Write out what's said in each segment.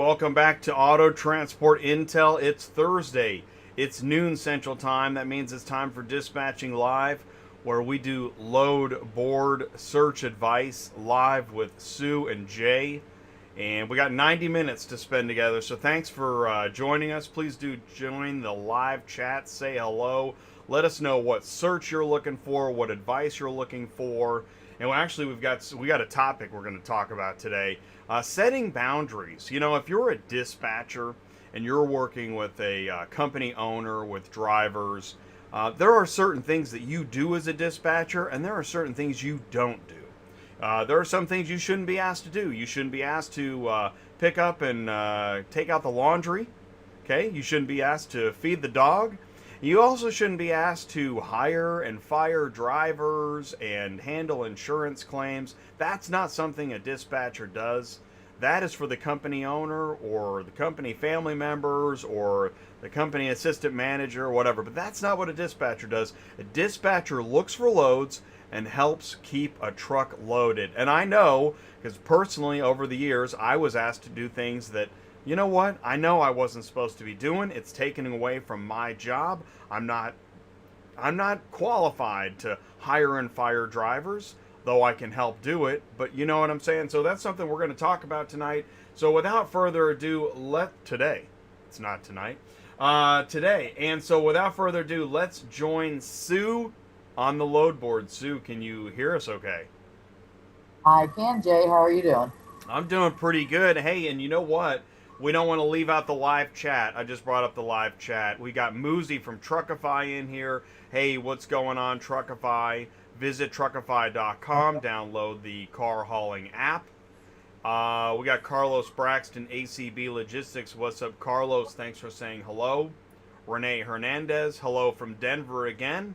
welcome back to Auto Transport Intel. It's Thursday. It's noon Central Time. That means it's time for Dispatching Live, where we do load board search advice live with Sue and Jay. And we got 90 minutes to spend together, so thanks for joining us. Please do join the live chat, say hello. Let us know what search you're looking for, what advice you're looking for. And actually, we got a topic we're going to talk about today. Setting boundaries. You know, if you're a dispatcher and you're working with a company owner, with drivers, there are certain things that you do as a dispatcher, and there are certain things you don't do. There are some things you shouldn't be asked to do. You shouldn't be asked to pick up and take out the laundry. Okay? You shouldn't be asked to feed the dog. You also shouldn't be asked to hire and fire drivers and handle insurance claims. That's not something a dispatcher does. That is for the company owner or the company family members or the company assistant manager or whatever. But that's not what a dispatcher does. A dispatcher looks for loads and helps keep a truck loaded. And I know, because personally over the years, I was asked to do things that, you know what, I know I wasn't supposed to be doing. It's taken away from my job. I'm not qualified to hire and fire drivers, though I can help do it. But you know what I'm saying? So that's something we're going to talk about tonight. So without further ado, today. And so without further ado, let's join Sue on the load board. Sue, can you hear us okay? I can, Jay. How are you doing? I'm doing pretty good. Hey, and you know what? We don't want to leave out the live chat. I just brought up the live chat. We got Moosey from Truckify in here. Hey, what's going on, Truckify? Visit truckify.com. Download the car hauling app. We got Carlos Braxton, ACV Logistics. What's up, Carlos? Thanks for saying hello. Renee Hernandez, hello from Denver again.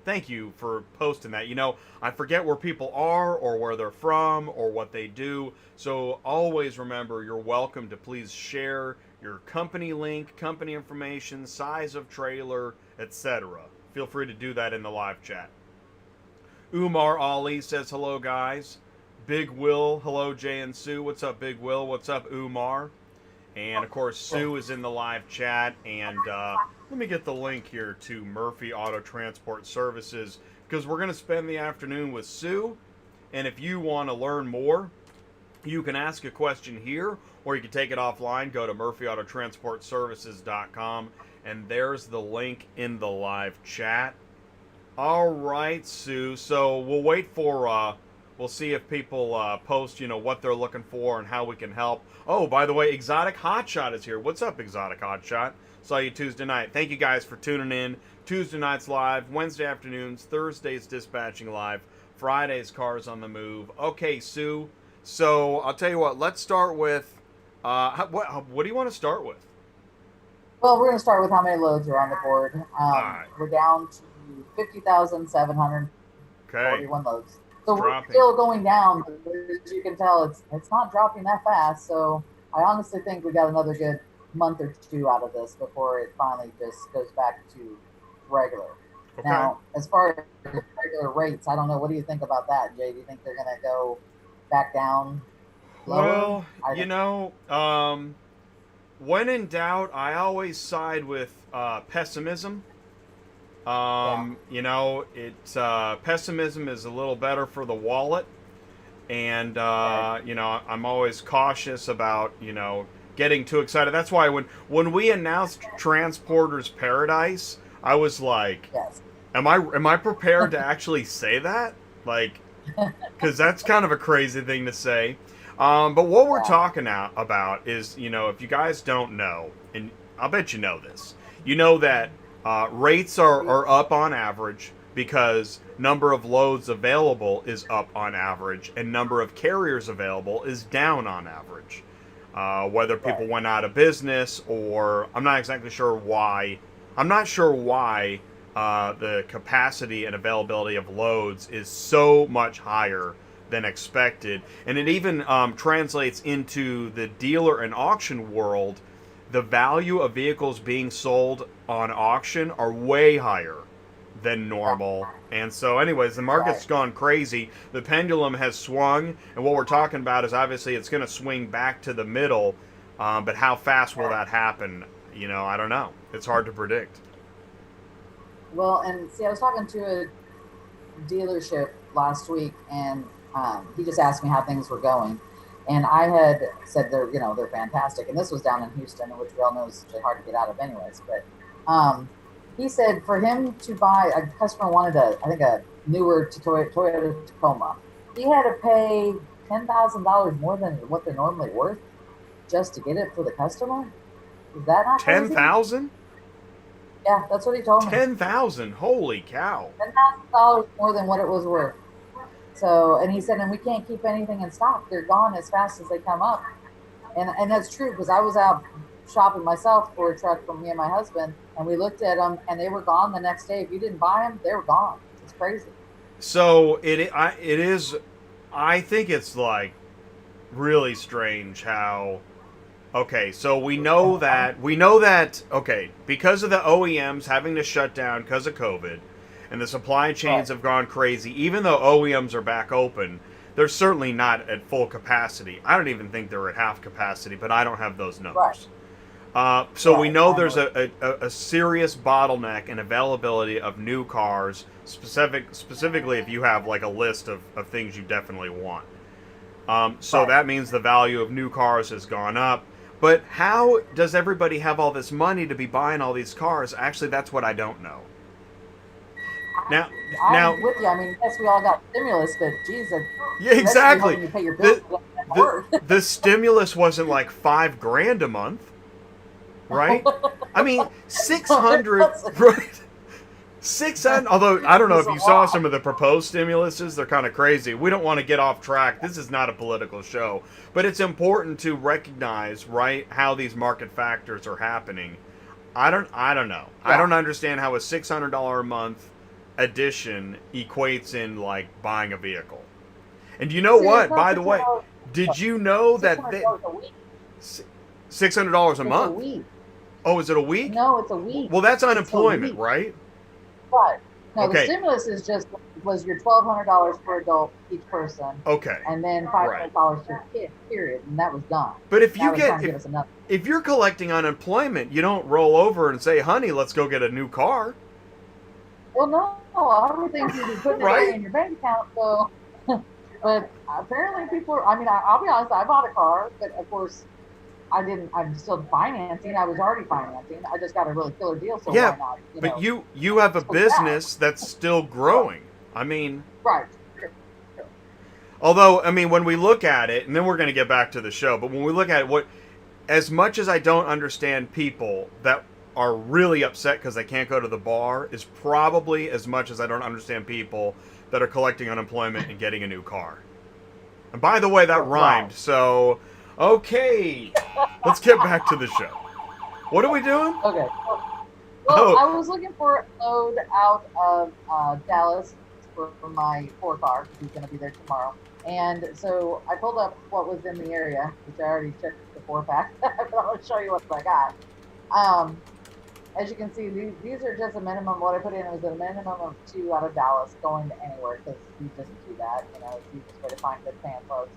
Thank you for posting that. You know, I forget where people are or where they're from or what they do. So always remember, you're welcome to please share your company link, company information, size of trailer, etc. Feel free to do that in the live chat. Umar Ali says hello, guys. Big Will, hello, Jay and Sue. What's up, Big Will? What's up, Umar? And of course, Sue is in the live chat. And let me get the link here to Murphy Auto Transport Services, because we're going to spend the afternoon with Sue. And if you want to learn more, you can ask a question here, or you can take it offline. Go to murphyautotransportservices.com, and there's the link in the live chat. All right, Sue. So we'll wait for we'll see if people post, you know, what they're looking for and how we can help. Oh, by the way, Exotic Hotshot is here. What's up, Exotic Hotshot? Saw you Tuesday night. Thank you guys for tuning in. Tuesday nights live, Wednesday afternoons, Thursdays dispatching live, Fridays cars on the move. Okay, Sue. So I'll tell you what. Let's start with what do you want to start with? Well, we're going to start with how many loads are on the board. All right. We're down to 50,741 loads. So we're still going down, but as you can tell, it's not dropping that fast. So I honestly think we got another good month or two out of this before it finally just goes back to regular. Okay. Now, as far as regular rates, I don't know. What do you think about that, Jay? Do you think they're going to go back down lower? Well, you know, when in doubt, I always side with pessimism. You know, pessimism is a little better for the wallet. And, you know, I'm always cautious about, you know, getting too excited. That's why when we announced Transporter's Paradise, I was like, yes. Am I prepared to actually say that? Like, because that's kind of a crazy thing to say. But what we're talking about is, you know, if you guys don't know, and I'll bet you know this, you know that rates are up on average because number of loads available is up on average and number of carriers available is down on average. Whether people went out of business or I'm not exactly sure why. I'm not sure why the capacity and availability of loads is so much higher than expected. And it even translates into the dealer and auction world. The value of vehicles being sold on auction are way higher than normal. And so anyways, the market's gone crazy. The pendulum has swung, and what we're talking about is obviously it's going to swing back to the middle. But how fast will that happen? I don't know. It's hard to predict. Well, and see, I was talking to a dealership last week, and he just asked me how things were going, and I had said they're fantastic, and this was down in Houston, which we all know is really hard to get out of, anyways. But he said for him to buy, a customer wanted a newer Toyota Tacoma. He had to pay $10,000 more than what they're normally worth just to get it for the customer. Is that not crazy? 10,000? Yeah, that's what he told me. 10,000. Holy cow. $10,000 more than what it was worth. So, and he said, and we can't keep anything in stock. They're gone as fast as they come up. And that's true, because I was out shopping myself for a truck from me and my husband, and we looked at them, and they were gone the next day. If you didn't buy them, they were gone. It's crazy. So it is. I think it's like really strange how. Okay, so we know that okay, because of the OEMs having to shut down because of COVID, and the supply chains have gone crazy. Even though OEMs are back open, they're certainly not at full capacity. I don't even think they're at half capacity, but I don't have those numbers. So we know there's a serious bottleneck in availability of new cars, specifically if you have like a list of things you definitely want. So that means the value of new cars has gone up. But how does everybody have all this money to be buying all these cars? Actually, that's what I don't know. I'm with you. I mean, yes, we all got stimulus, but geez, yeah, exactly. You pay your bills, the stimulus wasn't like $5,000 a month, right? I mean, 600, right? 600. Although I don't know if you saw some of the proposed stimuluses, they're kind of crazy. We don't want to get off track. This is not a political show, but it's important to recognize, right, how these market factors are happening. I don't know. Yeah. I don't understand how a $600 a month addition equates in like buying a vehicle. And you know what? By the way, did you know that $600 a month? A week. Oh, is it a week? No, it's a week. Well, that's unemployment, right? Right. No, okay. The stimulus was your $1,200 per adult each person. Okay. And then $500 per kid, period, and that was done. But if you're collecting unemployment, you don't roll over and say, "Honey, let's go get a new car." Well, no, everything's you'd be putting it in your bank account. So, but apparently people. I mean, I'll be honest. I bought a car, but of course, I didn't. I'm still financing. I was already financing. I just got a really killer deal. So yeah, why not? But you have a business that's still growing. I mean, right. Although, I mean, when we look at it, and then we're going to get back to the show, but when we look at it, as much as I don't understand people that are really upset because they can't go to the bar, is probably as much as I don't understand people that are collecting unemployment and getting a new car. And by the way, that rhymed. So, okay, let's get back to the show. What are we doing? Okay. Well, I was looking for a load out of Dallas for my 4 car, because he's going to be there tomorrow. And so I pulled up what was in the area, which I already checked the 4-pack, but I'll show you what I got. As you can see, these are just a minimum. What I put in was a minimum of 2 out of Dallas going to anywhere, because you just do that. It's the easiest way to find good fan loads.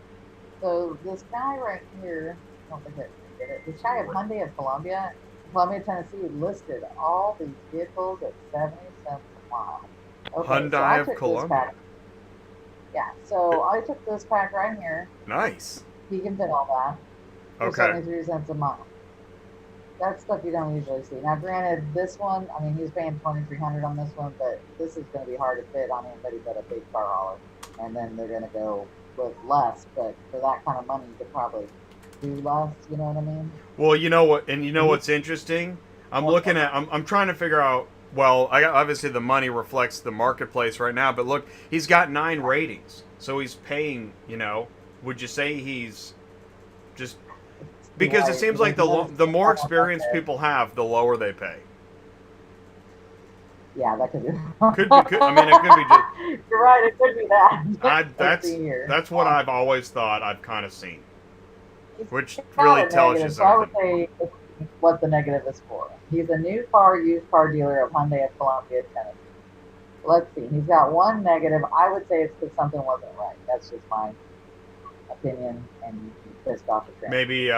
So this guy right here, I don't think I did it. This guy at Hyundai of Columbia, Tennessee, listed all these vehicles at 70 cents a mile. Okay, Hyundai of Columbia. Yeah, so I took this pack right here. Nice. He can fit all that for 73 cents a mile. That's stuff you don't usually see. Now, granted, this one, I mean, he's paying $2,300 on this one, but this is going to be hard to fit on anybody but a big car hauler. And then they're going to go with less, but for that kind of money, you could probably do less. You know what I mean? Well, you know what, and you know what's interesting? I'm looking at, I'm trying to figure out. Well, obviously the money reflects the marketplace right now, but look, he's got 9 ratings, so he's paying. Would you say he's just because it seems like the more experience people have, the lower they pay. Yeah, that could be. I mean, it could be just. You're right. It could be that. That's what I've always thought. I've kind of seen, which really tells you something. So I would say what the negative is for. He's a new car, used car dealer of Hyundai of Columbia, Tennessee. Let's see. He's got one negative. I would say it's because something wasn't right. That's just my opinion, and pissed off the train. Maybe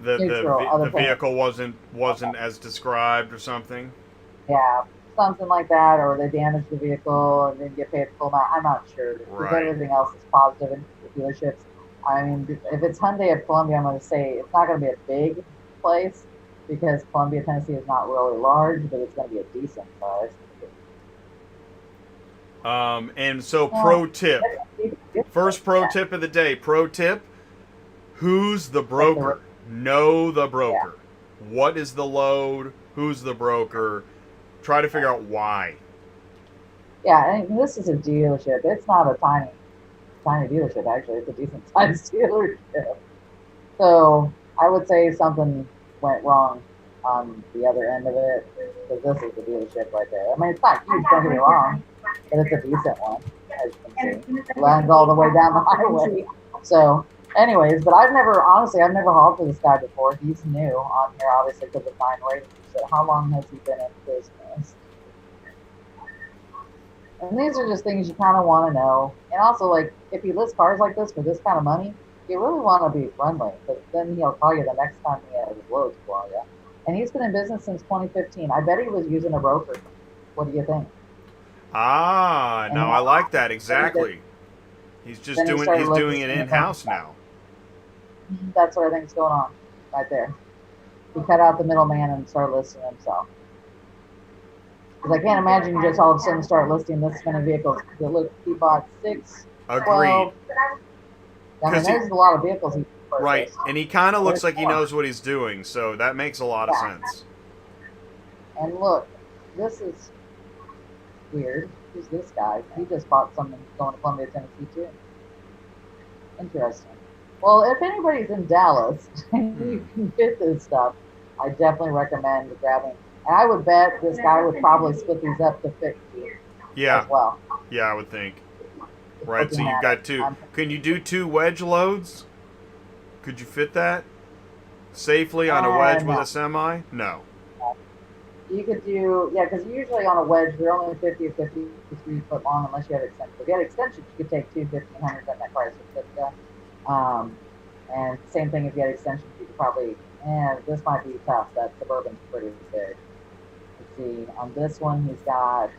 the vehicle wasn't as described or something. Yeah, something like that, or they damaged the vehicle and didn't get paid full amount. I'm not sure. Because everything else is positive in the dealerships. I mean, if it's Hyundai of Columbia, I'm going to say it's not going to be a big place because Columbia, Tennessee is not really large, but it's going to be a decent size. And so pro tip. First pro tip of the day. Pro tip. Who's the broker? Know the broker. Yeah. What is the load? Who's the broker? Try to figure out why. Yeah, and this is a dealership. It's not a tiny dealership, actually. It's a decent sized dealership. So I would say something went wrong on the other end of it, because this is the dealership right there. I mean, it's not huge, don't get me wrong, but it's a decent one, as you can see. It lands all the way down the highway. So anyways, but I've never hauled for this guy before. He's new on here, obviously, because of 9 ratings. So how long has he been in business? And these are just things you kind of want to know. And also, like, if he lists cars like this for this kind of money, you really want to be friendly, because then he'll call you the next time he has loads for you. And he's been in business since 2015. I bet he was using a broker. What do you think? Ah, no, I like that exactly. He's just doing it in-house now. That's what I think is going on right there. He cut out the middleman and started listing himself. Because I can't imagine you just all of a sudden start listing this many vehicles. Look, he bought 6, Agreed. 12. I mean, there's a lot of vehicles he purchased. Right, and he kind of looks like he knows what he's doing, so that makes a lot of sense. And look, this is weird. Who's this guy? He just bought something going to Columbia, Tennessee, too. Interesting. Well, if anybody's in Dallas and you can fit this stuff, I definitely recommend grabbing. And I would bet this guy would probably split these up to 50 as well. Yeah, I would think. Right, so you've got 2. Can you do 2 wedge loads? Could you fit that safely on a wedge with a semi? No. You could do, because usually on a wedge, they're only 50 or 53 foot long unless you have extensions. If you had extensions, you could take 2 1500s at that price with Pacifica. And same thing if you had extensions, you could probably, this might be tough. That Suburban's pretty big. Let's see, on this one, he's got,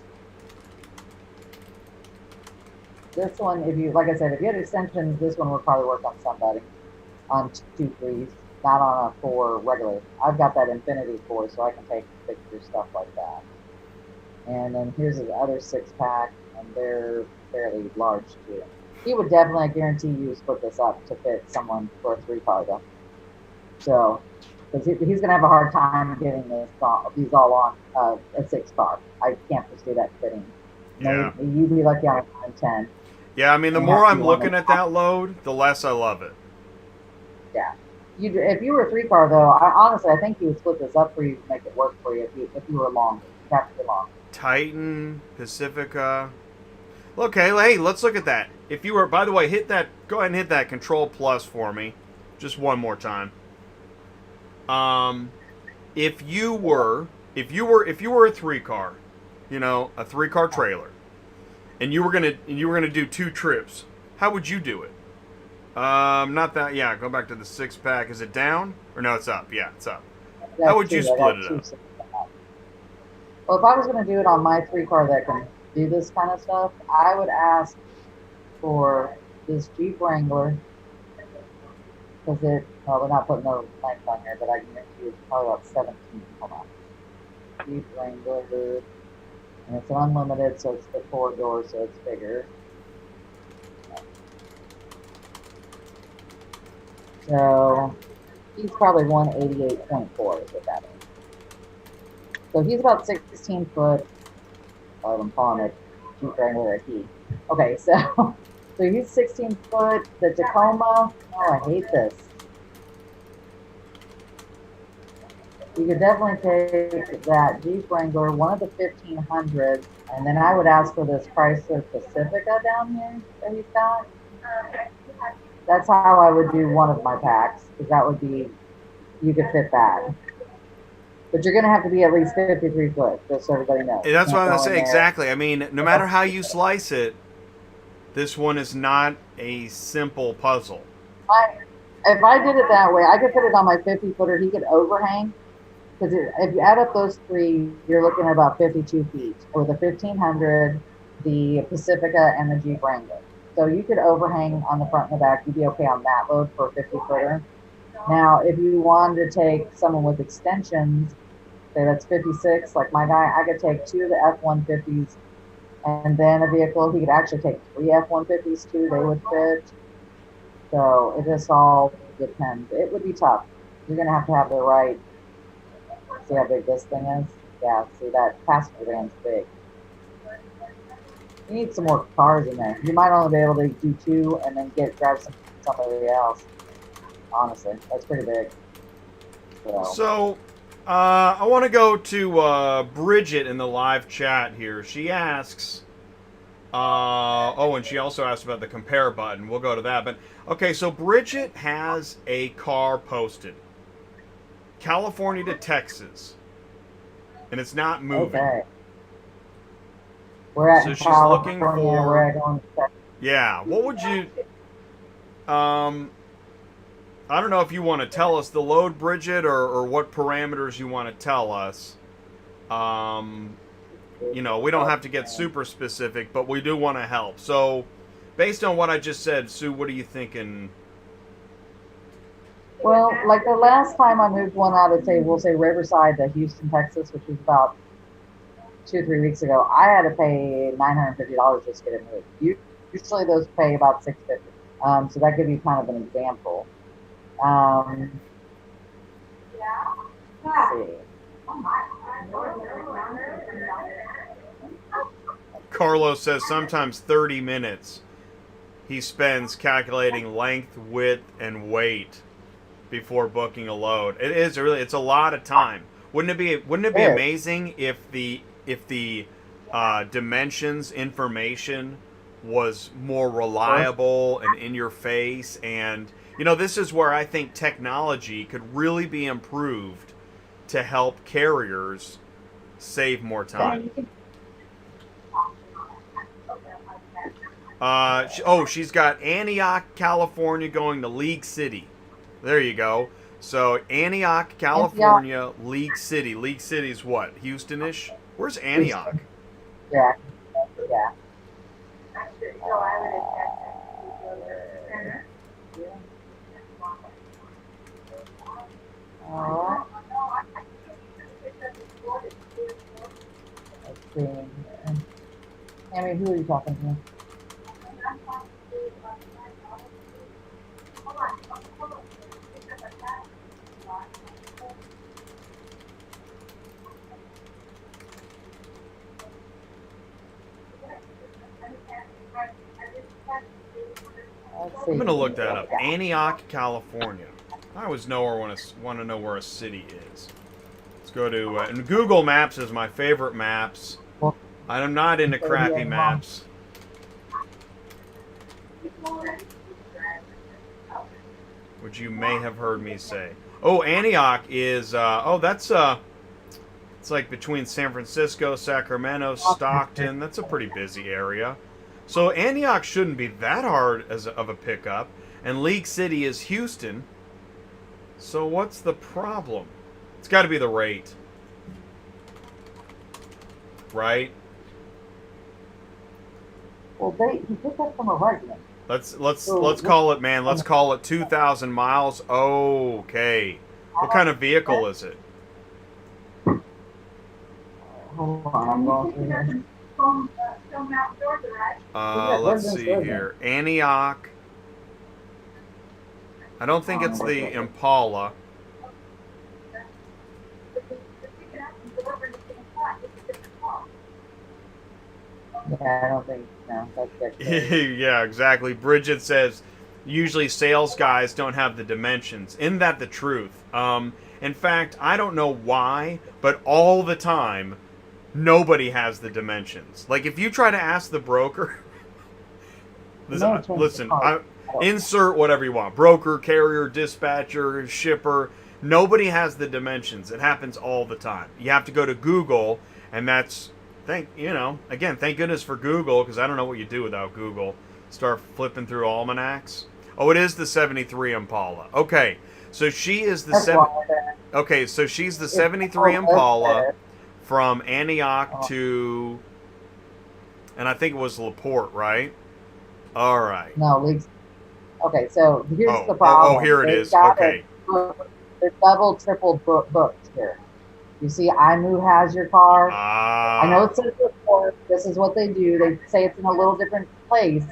this one, if you, like I said, if you had extensions, this one would probably work on somebody. On 2 3s, not on a 4 regular. I've got that Infinity 4, so I can take pictures, stuff like that. And then here's his other 6-pack, and they're fairly large too. He would definitely, I guarantee you, split this up to fit someone for a 3-car though. So, because he's going to have a hard time getting these all on a 6-car. I can't foresee that fitting. Yeah. You'd be lucky on a 10. Yeah, I mean, the more I'm looking at that load, the less I love it. Yeah. If you were a 3-car though, honestly, I think you would split this up for you to make it work for you if you were long. You'd have to be long. Titan, Pacifica. Okay, hey, let's look at that. If you were, by the way, go ahead and hit that Control Plus for me, just one more time. If you were a 3-car, a 3-car trailer, and you were gonna do 2 trips, how would you do it? Not that. Yeah, go back to the 6-pack. Is it down or no? It's up. Yeah, it's up. How would you split it up? Well, if I was going to do it on my 3-car that can do this kind of stuff, I would ask for this Jeep Wrangler, because they're not putting no length on here, but I can guarantee you it's probably about 17. Hold on. Jeep Wrangler, and it's an unlimited, so it's the 4-door, so it's bigger. So he's probably 188.4 is what that is. So he's about 16 foot. I'm calling it Jeep Wrangler a he. Okay, so he's 16 foot. The Tacoma. Oh, I hate this. You could definitely take that Jeep Wrangler, one of the 1500s, and then I would ask for this Chrysler Pacifica down here that he's got. That's how I would do one of my packs, because that would be, you could fit that. But you're going to have to be at least 53 foot, just so everybody knows. That's what I'm going to say, exactly. I mean, no matter how you slice it, this one is not a simple puzzle. if I did it that way, I could put it on my 50-footer. He could overhang because if you add up those three, you're looking at about 52 feet with the 1500, the Pacifica, and the Jeep Wrangler. So you could overhang on the front and the back. You'd be okay on that load for a 50-footer. Now, if you wanted to take someone with extensions, say that's 56, like my guy, I could take 2 of the F-150s and then a vehicle. He could actually take 3 F-150s too. They would fit. So it just all depends. It would be tough. You're going to have the right, see how big this thing is? Yeah, see that passenger van's big. You need some more cars in there. You might only be able to do 2 and then grab somebody else. Honestly, that's pretty big. So I want to go to Bridget in the live chat here. She asks, and she also asked about the compare button. We'll go to that. But okay, so Bridget has a car posted, California to Texas, and it's not moving. Okay. We're at so she's California, looking for. We're going to Texas. Yeah. What would you? I don't know if you want to tell us the load, Bridget, or what parameters you want to tell us. We don't have to get super specific, but we do want to help. So, based on what I just said, Sue, what are you thinking? Well, like the last time I moved one out of, we'll say Riverside to Houston, Texas, which was about 2 or 3 weeks ago, I had to pay $950 just to get it moved. Usually those pay about $650. So that gives you kind of an example. Let's see. Carlos says sometimes 30 minutes he spends calculating length, width, and weight before booking a load. It's a lot of time. Wouldn't it be amazing if the dimensions information was more reliable and in your face? And this is where I think technology could really be improved to help carriers save more time. She's got Antioch, California going to League City. There you go. So Antioch, California, League City. League City's what? Houston-ish? Where's Antioch? Yeah. Let's see. Amy, who are you talking to? I'm going to look that up. Antioch, California. I always want to know where a city is. Let's go to... and Google Maps is my favorite maps. I'm not into crappy maps. Which you may have heard me say. Oh, Antioch is... that's... it's like between San Francisco, Sacramento, Stockton. That's a pretty busy area. So Antioch shouldn't be that hard of a pickup. And League City is Houston. So what's the problem? It's got to be the rate. Right? Well, he picked up from a resident. Let's call it, man. Let's call it 2,000 miles. Okay. What kind of vehicle is it? Hold on, I'm going through here. Let's see here. Antioch. I don't think it's the Impala. Yeah, I don't think that's yeah, exactly. Bridget says usually sales guys don't have the dimensions. Isn't that the truth? In fact, I don't know why, but all the time, nobody has the dimensions. Like, if you try to ask the broker, listen, insert whatever you want. Broker, carrier, dispatcher, shipper. Nobody has the dimensions. It happens all the time. You have to go to Google, and that's, thank goodness for Google, because I don't know what you do without Google. Start flipping through almanacs. Oh, it is the 73 Impala. Okay. So she is the Okay, so she's the 73 Impala from Antioch to, and I think it was LaPorte, right? All right. No, leaks. Okay, so here's the problem. Oh, here it is. Okay. They're double, triple booked here. You see, iMove has your car. I know it says report. This is what they do. They say it's in a little different place,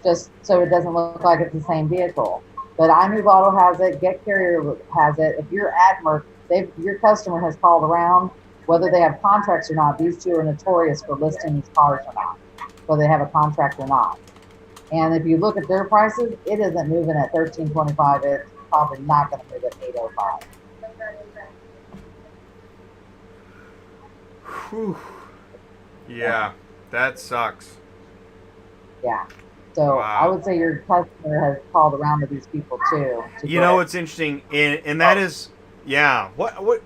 just so it doesn't look like it's the same vehicle. But iMove Auto has it. Get Carrier has it. If you're at Merck, your customer has called around, whether they have contracts or not. These two are notorious for listing these cars or not, whether they have a contract or not. And if you look at their prices, it isn't moving at $13.25. It's probably not going to move at $8.05. Whew. Yeah, that sucks. Yeah. So wow. I would say your customer has called around to these people too. You know what's interesting, and that is, yeah. What?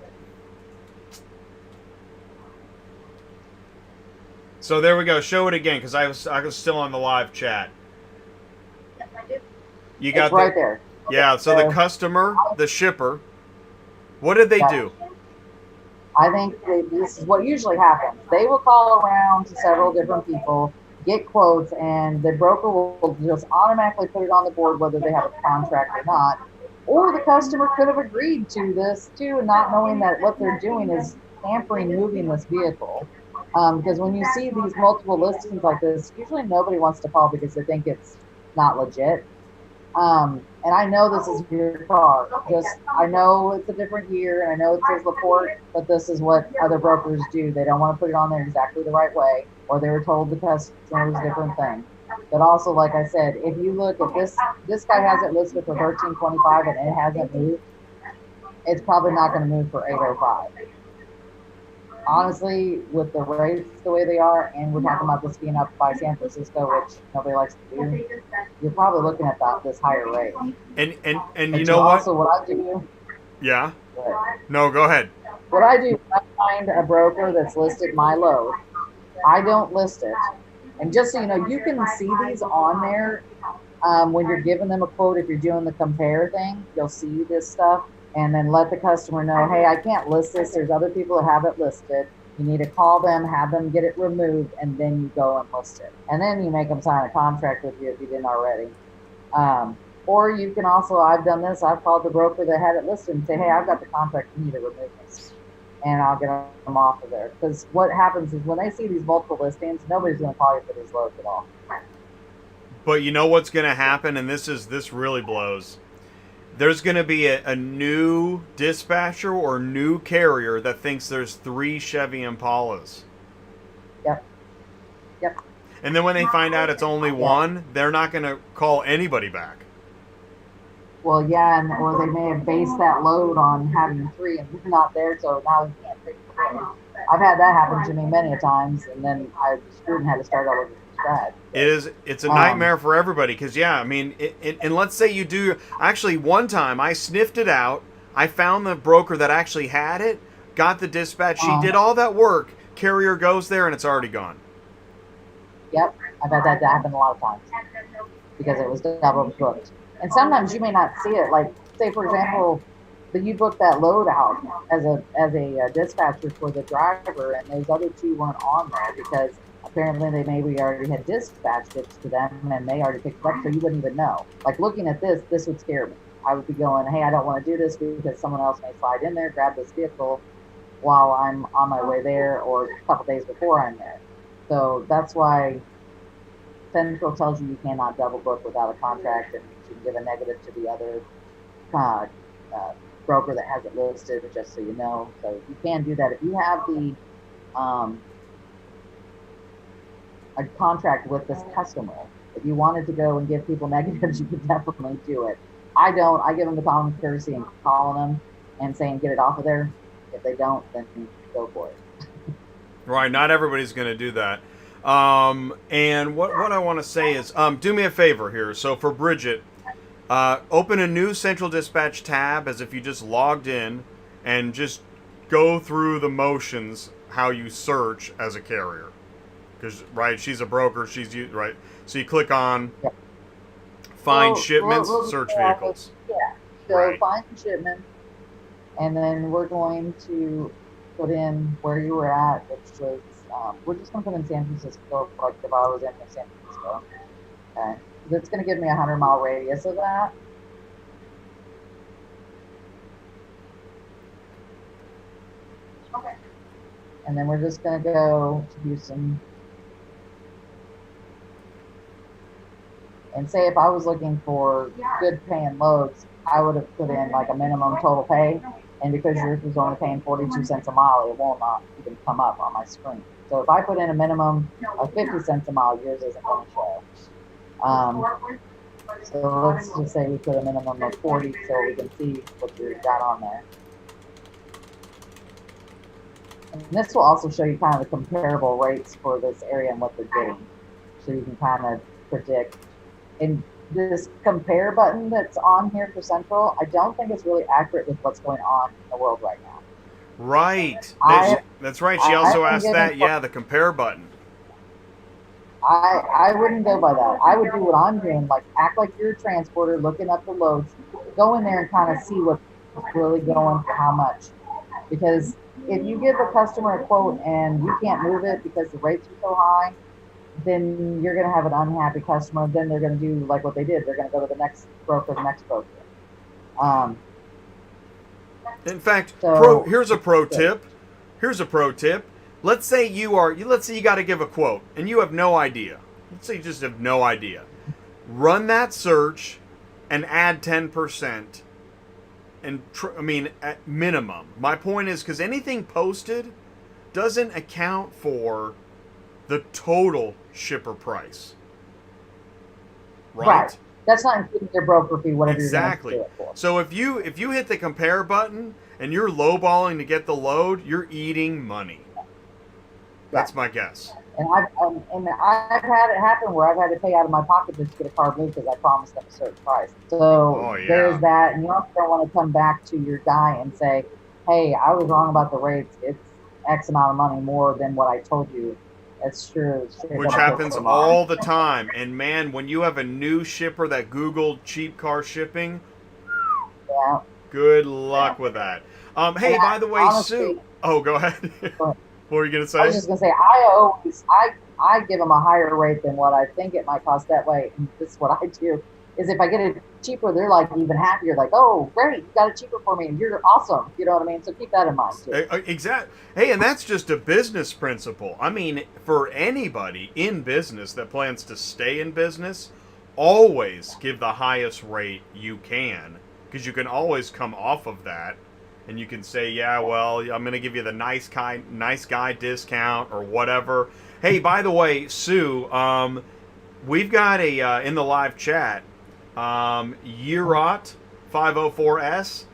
So there we go. Show it again, because I was still on the live chat. You got it's right there. Yeah. So the customer, the shipper, what did they do? I think this is what usually happens. They will call around to several different people, get quotes, and the broker will just automatically put it on the board whether they have a contract or not. Or the customer could have agreed to this too, not knowing that what they're doing is hampering moving this vehicle. Because when you see these multiple listings like this, usually nobody wants to call because they think it's not legit. And I know this is your car. I know it's a different year, and I know it says LaPorte, but this is what other brokers do. They don't want to put it on there exactly the right way, or they were told the customer was a different thing. But also, like I said, if you look at this guy has it listed for $13.25 and it hasn't moved, it's probably not going to move for $8.05. Honestly, with the rates the way they are, and we're talking about this being up by San Francisco, which nobody likes to do, you're probably looking at this higher rate. And you know what? Also, what I do. Yeah. No, go ahead. What I do, when I find a broker that's listed my load, I don't list it. And just so you know, you can see these on there when you're giving them a quote. If you're doing the compare thing, you'll see this stuff. And then let the customer know, hey, I can't list this. There's other people that have it listed. You need to call them, have them get it removed, and then you go and list it. And then you make them sign a contract with you if you didn't already. Or you can also, I've done this, I've called the broker that had it listed and say, hey, I've got the contract, you need to remove this. And I'll get them off of there. Because what happens is when they see these multiple listings, nobody's going to call you for these loads at all. But you know what's going to happen, and this really blows. There's going to be a new dispatcher or new carrier that thinks there's 3 Chevy Impalas. Yep. And then when they find out it's only one, they're not going to call anybody back. Well, yeah, or they may have based that load on having 3 and we're not there, so now we can't fix it. I've had that happen to me many a times, and then I screwed and had to start all over. It's a nightmare for everybody because, yeah, I mean, and let's say you do. Actually, one time I sniffed it out. I found the broker that actually had it, got the dispatch. She did all that work. Carrier goes there and it's already gone. Yep, I've had that happen a lot of times because it was double booked. And sometimes you may not see it. Like, say, for example, that you booked that load out as a dispatcher for the driver, and those other 2 weren't on there because apparently they maybe already had dispatched it to them and they already picked it up, so you wouldn't even know. Like, looking at this would scare me. I would be going, hey, I don't want to do this because someone else may slide in there, grab this vehicle while I'm on my way there or a couple days before I'm there. So that's why Central tells you cannot double book without a contract, and you can give a negative to the other broker that has it listed, just so you know. So you can do that if you have the a contract with this customer. If you wanted to go and give people negatives, you could definitely do it. I don't. I give them the common courtesy and calling them and saying get it off of there. If they don't, then go for it. Right. Not everybody's going to do that. And what I want to say is, do me a favor here. So for Bridget, open a new Central Dispatch tab as if you just logged in, and just go through the motions how you search as a carrier. Because, right, she's a broker, right? So you click on find shipments, search vehicles. Yeah. So find shipments, and then we're going to put in where you were at, which was, we're just going to put in San Francisco, like if I was in San Francisco. Okay. That's going to give me a 100-mile radius of that. Okay. And then we're just going to go to Houston. And say if I was looking for good paying loads, I would have put in like a minimum total pay. And because yours was only paying 42 cents a mile, it will not even come up on my screen. So if I put in a minimum of 50 cents a mile, yours isn't going to show. So let's just say we put a minimum of 40 so we can see what you've got on there. And this will also show you kind of the comparable rates for this area and what they're getting. So you can kind of predict. And this compare button that's on here for Central, I don't think it's really accurate with what's going on in the world right now. Right. That's right. She also asked that. Yeah, the compare button. I wouldn't go by that. I would do what I'm doing, like act like you're a transporter, looking up the loads, go in there and kind of see what's really going for how much. Because if you give a customer a quote and you can't move it because the rates are so high, then you're going to have an unhappy customer. Then they're going to do like what they did. They're going to go to the next broker, In fact, here's a pro tip. Here's a pro tip. Let's say you got to give a quote and you have no idea. Let's say you just have no idea. Run that search and add 10%. And at minimum. My point is because anything posted doesn't account for the total shipper price. Right? That's not including your broker fee, whatever exactly. You're going to do it for. So if you hit the compare button and you're lowballing to get the load, you're eating money. That's my guess. And I've had it happen where I've had to pay out of my pocket just to get a car moved because I promised them a certain price. So there's that, and you also don't want to come back to your guy and say, "Hey, I was wrong about the rates. It's X amount of money more than what I told you." That's true. Which happens all the time. And man, when you have a new shipper that Googled cheap car shipping, good luck with that. Hey, by the way, honestly, Sue. Oh, go ahead. What were you going to say? I was just going to say, I give them a higher rate than what I think it might cost. That way, and this is what I do, is if I get it cheaper, they're like even happier. Like, oh, great, you got it cheaper for me, and you're awesome. You know what I mean? So keep that in mind, too. Exactly. Hey, and that's just a business principle. I mean, for anybody in business that plans to stay in business, always give the highest rate you can, because you can always come off of that. And you can say, yeah, well, I'm going to give you the nice guy discount or whatever. Hey, by the way, Sue, we've got in the live chat, Yerot 504S.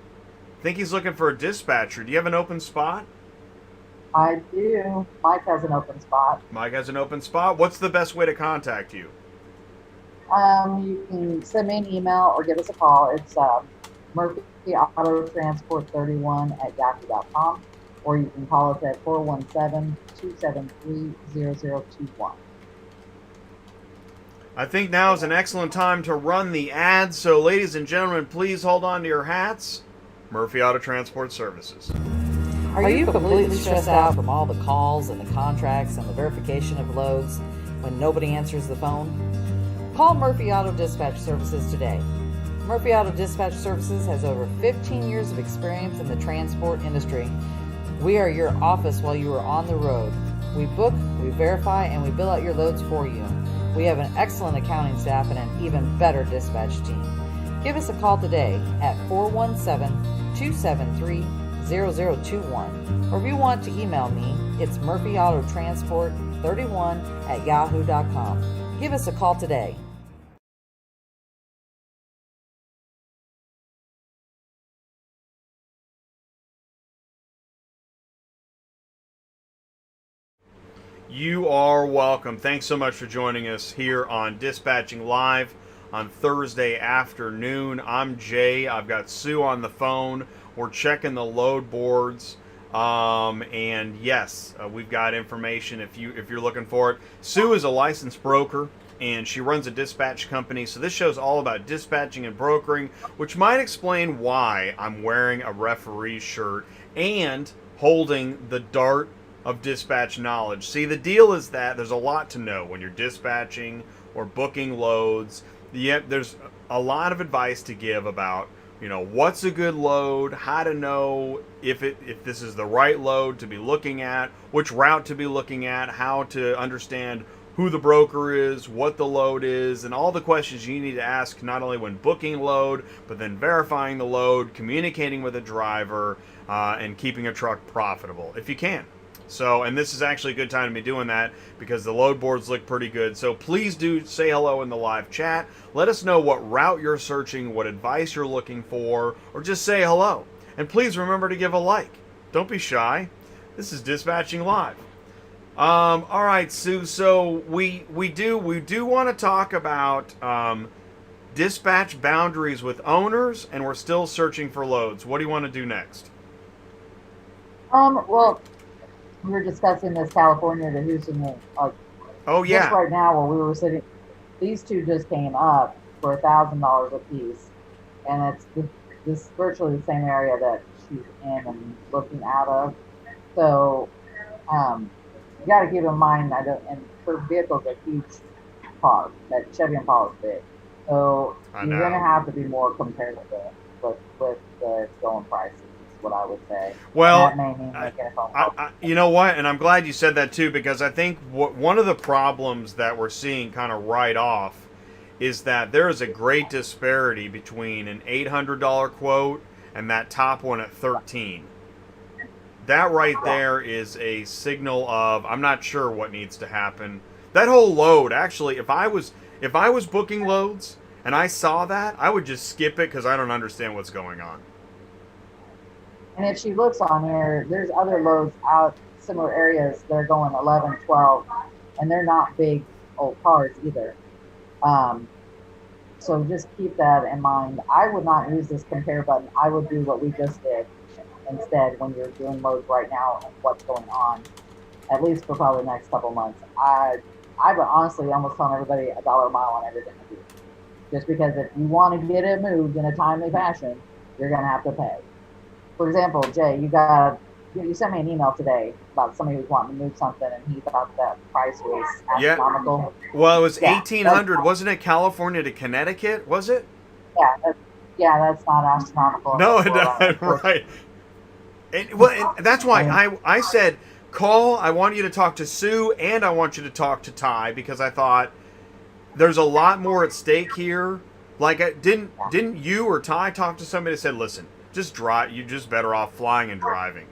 I think he's looking for a dispatcher. Do you have an open spot? I do. Mike has an open spot. Mike has an open spot. What's the best way to contact you? You can send me an email or give us a call. It's Murphy Auto Transport 31 at yahoo.com, or you can call us at 417-273-0021. I think now is an excellent time to run the ads. So, ladies and gentlemen, please hold on to your hats. Murphy Auto Transport Services. Are you completely stressed out from all the calls and the contracts and the verification of loads when nobody answers the phone? Call Murphy Auto Dispatch Services today. Murphy Auto Dispatch Services has over 15 years of experience in the transport industry. We are your office while you are on the road. We book, we verify, and we bill out your loads for you. We have an excellent accounting staff and an even better dispatch team. Give us a call today at 417-273-0021. Or if you want to email me, it's murphyautotransport31 at yahoo.com. Give us a call today. You are welcome. Thanks so much for joining us here on Dispatching Live on Thursday afternoon. I'm Jay. I've got Sue on the phone. We're checking the load boards. And yes, we've got information if you're looking for it. Sue is a licensed broker. and she runs a dispatch company. So this show's all about dispatching and brokering, which might explain why I'm wearing a referee shirt and holding the dart of dispatch knowledge. See, the deal is that there's a lot to know when you're dispatching or booking loads. Yet there's a lot of advice to give about, you know, what's a good load, how to know if this is the right load to be looking at, which route to be looking at, how to understand who the broker is, what the load is, and all the questions you need to ask not only when booking load, but then verifying the load, communicating with a driver, and keeping a truck profitable if you can. So, and this is actually a good time to be doing that because the load boards look pretty good. So please do say hello in the live chat. Let us know what route you're searching, what advice you're looking for, or just say hello. And please remember to give a like. Don't be shy. This is Dispatching Live. All right, Sue. So we do want to talk about dispatch boundaries with owners, and we're still searching for loads. What do you want to do next? Well, we were discussing this California to Houston. Oh yeah. Just right now, while we were sitting, these two just came up for $1,000 a piece, and it's this virtually the same area that she's in and looking out of. So, you got to keep in mind, and her vehicle's a huge car. That Chevy Impala is big. So you're going to have to be more competitive with the going prices, is what I would say. Well, that may mean making a phone call. you know what? And I'm glad you said that too, because I think one of the problems that we're seeing kind of right off is that there is a great disparity between an $800 quote and that top one at $13. That right there is a signal of I'm not sure what needs to happen. That whole load, actually, if I was booking loads and I saw that, I would just skip it because I don't understand what's going on. And if she looks on here, there's other loads out similar areas that are going 11, 12, and they're not big old cars either. So just keep that in mind. I would not use this compare button. I would do what we just did instead when you're doing loads right now and what's going on, at least for probably the next couple months. I would honestly almost tell everybody $1 a mile on everything to do. Just because if you want to get it moved in a timely fashion, you're going to have to pay. For example, Jay, you sent me an email today about somebody who's wanting to move something and he thought that price was astronomical. Yeah. Well, it was $1,800. Wasn't it California to Connecticut? Was it? Yeah, that's not astronomical. No, right. And that's why I said, call, I want you to talk to Sue, and I want you to talk to Ty, because I thought there's a lot more at stake here. Like, didn't you or Ty talk to somebody that said, listen, just drive, you're just better off flying and driving?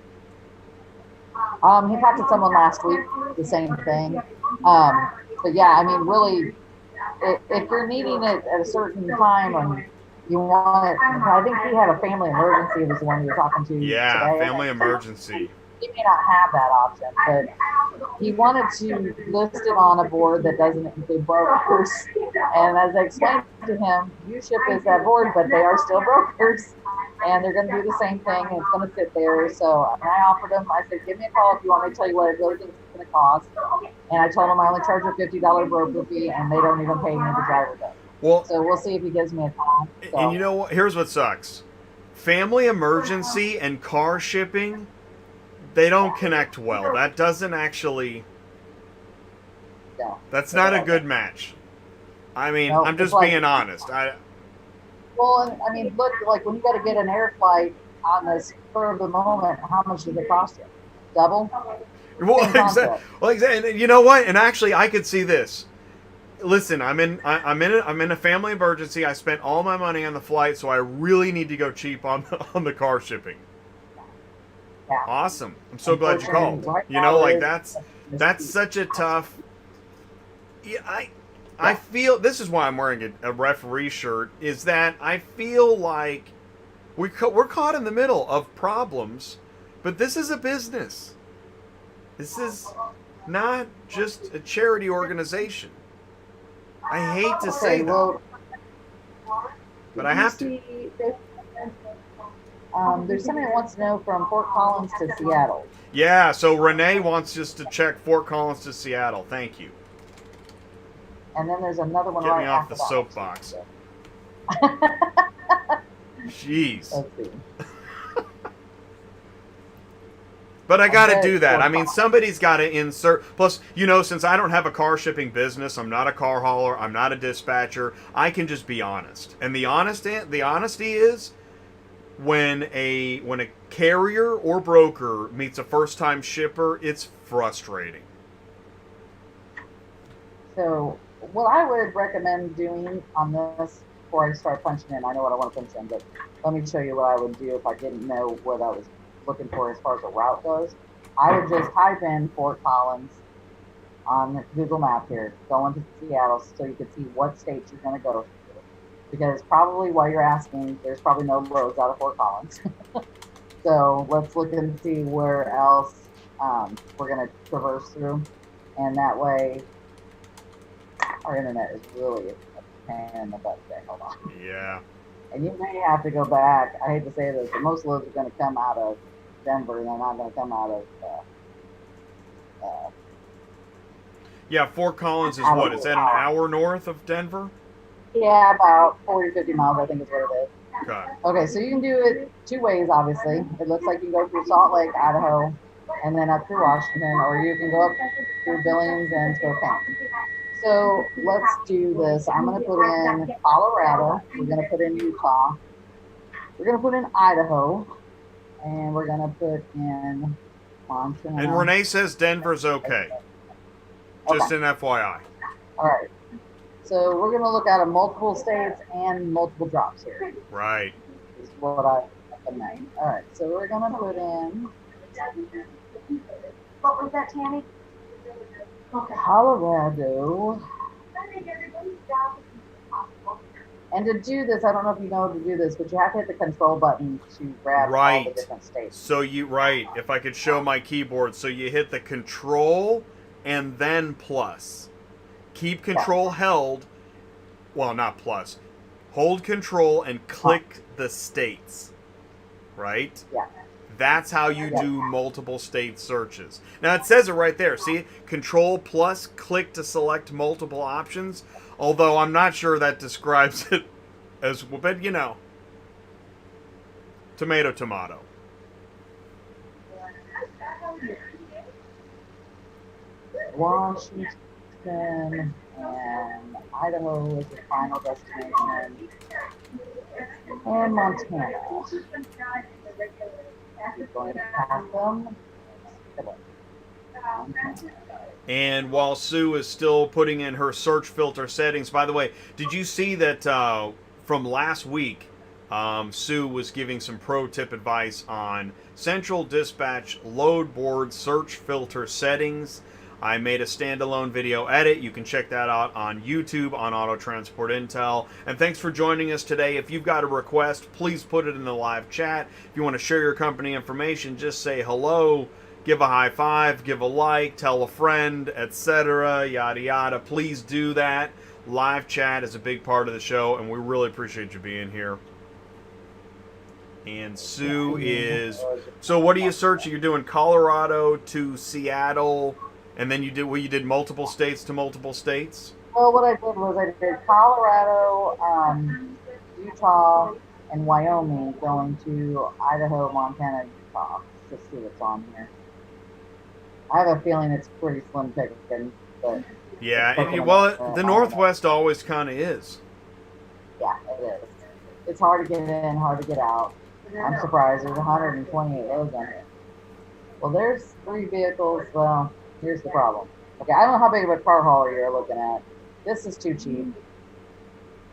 He talked to someone last week, the same thing. But yeah, I mean, really, if you're needing it at a certain time and you want it, I think he had a family emergency was the one you were talking to today. Family emergency. He may not have that option, but he wanted to list it on a board that doesn't include brokers. And as I explained to him, U-Ship is that board, but they are still brokers. And they're going to do the same thing, and it's going to sit there. So and I offered him, I said, give me a call if you want me to tell you what I really think it's going to cost. And I told him I only charge a $50 broker fee, and they don't even pay me the driver does. Well, so we'll see if he gives me a call. So. And you know what? Here's what sucks. Family emergency and car shipping, they don't connect well. That doesn't actually... No. That's not a good match. I mean, no, I'm just being honest. Well, I mean, look, like when you got to get an air flight on the spur of the moment, how much does it cost you? Double? Well, exactly. And you know what? And actually, I could see this. Listen, I'm in a family emergency. I spent all my money on the flight, so I really need to go cheap on the car shipping. Yeah. Awesome. I'm so glad you called. Right, you know, like that's such a tough. Yeah, I feel this is why I'm wearing a referee shirt. Is that I feel like we're caught in the middle of problems, but this is a business. This is not just a charity organization. I hate to say that, but I have to. There's somebody that wants to know from Fort Collins to Seattle. Yeah, so Renee wants us to check Fort Collins to Seattle. Thank you. And then there's another one Get right me off after the that. soapbox. Jeez. Let's see. But I got to bet do that. for I mean, cost. somebody's got to insert. Plus, you know, since I don't have a car shipping business, I'm not a car hauler, I'm not a dispatcher. I can just be honest. And the honesty is when a carrier or broker meets a first-time shipper, it's frustrating. So, what I would recommend doing on this before I start punching in, I know what I want to punch in, but let me show you what I would do if I didn't know what I was looking for as far as a route goes. I would just type in Fort Collins on Google Map here, going to Seattle, so you can see what states you're going to go to. Because probably while you're asking, there's probably no roads out of Fort Collins. So let's look and see where else we're going to traverse through. And that way, our internet is really a pain in the butt today. Hold on. Yeah. And you may have to go back. I hate to say this, but most loads are going to come out of Denver, and they're not going to come out of. Yeah, Fort Collins is I don't what? know Is that an how. hour north of Denver? Yeah, about 40, 50 miles, I think is what it is. Okay. Okay, so you can do it two ways, obviously. It looks like you go through Salt Lake, Idaho, and then up through Washington, or you can go up through Billings and Spokane. So let's do this. I'm going to put in Colorado. We're going to put in Utah. We're going to put in Idaho. And we're going to put in Montana. And Renee says Denver's okay. Just an FYI. All right. So we're going to look at multiple states and multiple drops here. Right. Is what I recommend. All right. So we're going to put in. What was that, Tammy? Colorado. And to do this, I don't know if you know how to do this, but you have to hit the control button to grab all the different states. So if I could show my keyboard, so you hit the control and then plus. Keep control held. Well, not plus. Hold control and click the states. Right? Yeah. That's how you do multiple state searches. Now it says it right there. See, control plus click to select multiple options. Although I'm not sure that describes it as well, but you know, tomato. Washington and Idaho is the final destination. And Montana. Keep going past them. And while Sue is still putting in her search filter settings, by the way, did you see that from last week, Sue was giving some pro tip advice on Central Dispatch load board search filter settings. I made a standalone video edit. You can check that out on YouTube on Auto Transport Intel. And thanks for joining us today. If you've got a request, please put it in the live chat. If you want to share your company information, just say hello, give a high five, give a like, tell a friend, etc., yada yada. Please do that. Live chat is a big part of the show, and we really appreciate you being here. And Sue is... So what are you searching? You're doing Colorado to Seattle, and then you did multiple states to multiple states? Well, what I did was I did Colorado, Utah, and Wyoming, going to Idaho, Montana, and Utah. Let's see what's on here. I have a feeling it's pretty slim picking, but... Yeah, the Northwest always kind of is. Yeah, it is. It's hard to get in, hard to get out. I'm surprised. There's 128 loads on here. Well, there's 3 vehicles. Well, here's the problem. Okay, I don't know how big of a car hauler you're looking at. This is too cheap.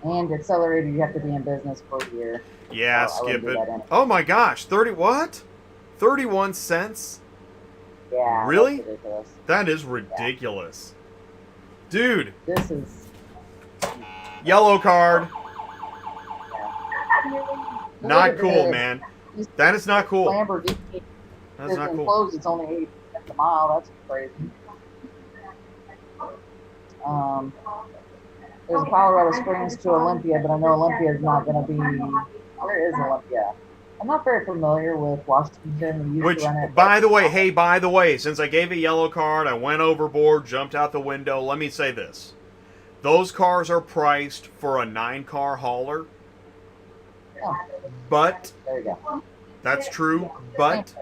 And accelerated, you have to be in business for a year. Yeah, So skip it. Oh my gosh, 31 cents? Yeah. Really? That's ridiculous. That is ridiculous. Dude, This is... yellow card. Not Look at cool, this. man. That is not cool. Lamborghini That's not isn't cool. closed. It's only 8 cents a mile. That's crazy. There's Colorado Springs to Olympia, but I know Olympia is not going to be... Where is Olympia? I'm not very familiar with Washington. We used Which, to run it, by the way, since I gave a yellow card, I went overboard, jumped out the window. Let me say this. Those cars are priced for a 9-car hauler. Oh, But there you go. that's true. But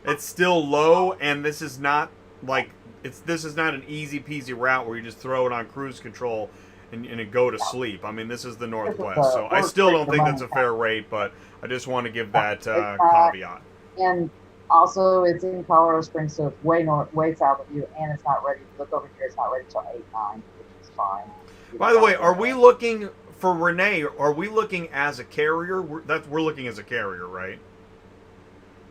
it's still low, and this is not like this is not an easy peasy route where you just throw it on cruise control and go to sleep. I mean, this is the Northwest, so I still don't think that's a fair rate. But I just want to give that caveat. And also, it's in Colorado Springs, so it's way south of you, and it's not ready. Look over here; it's not ready till 8-9, which is fine. By the way, are we looking for Renee? Are we looking as a carrier? We're looking as a carrier, right?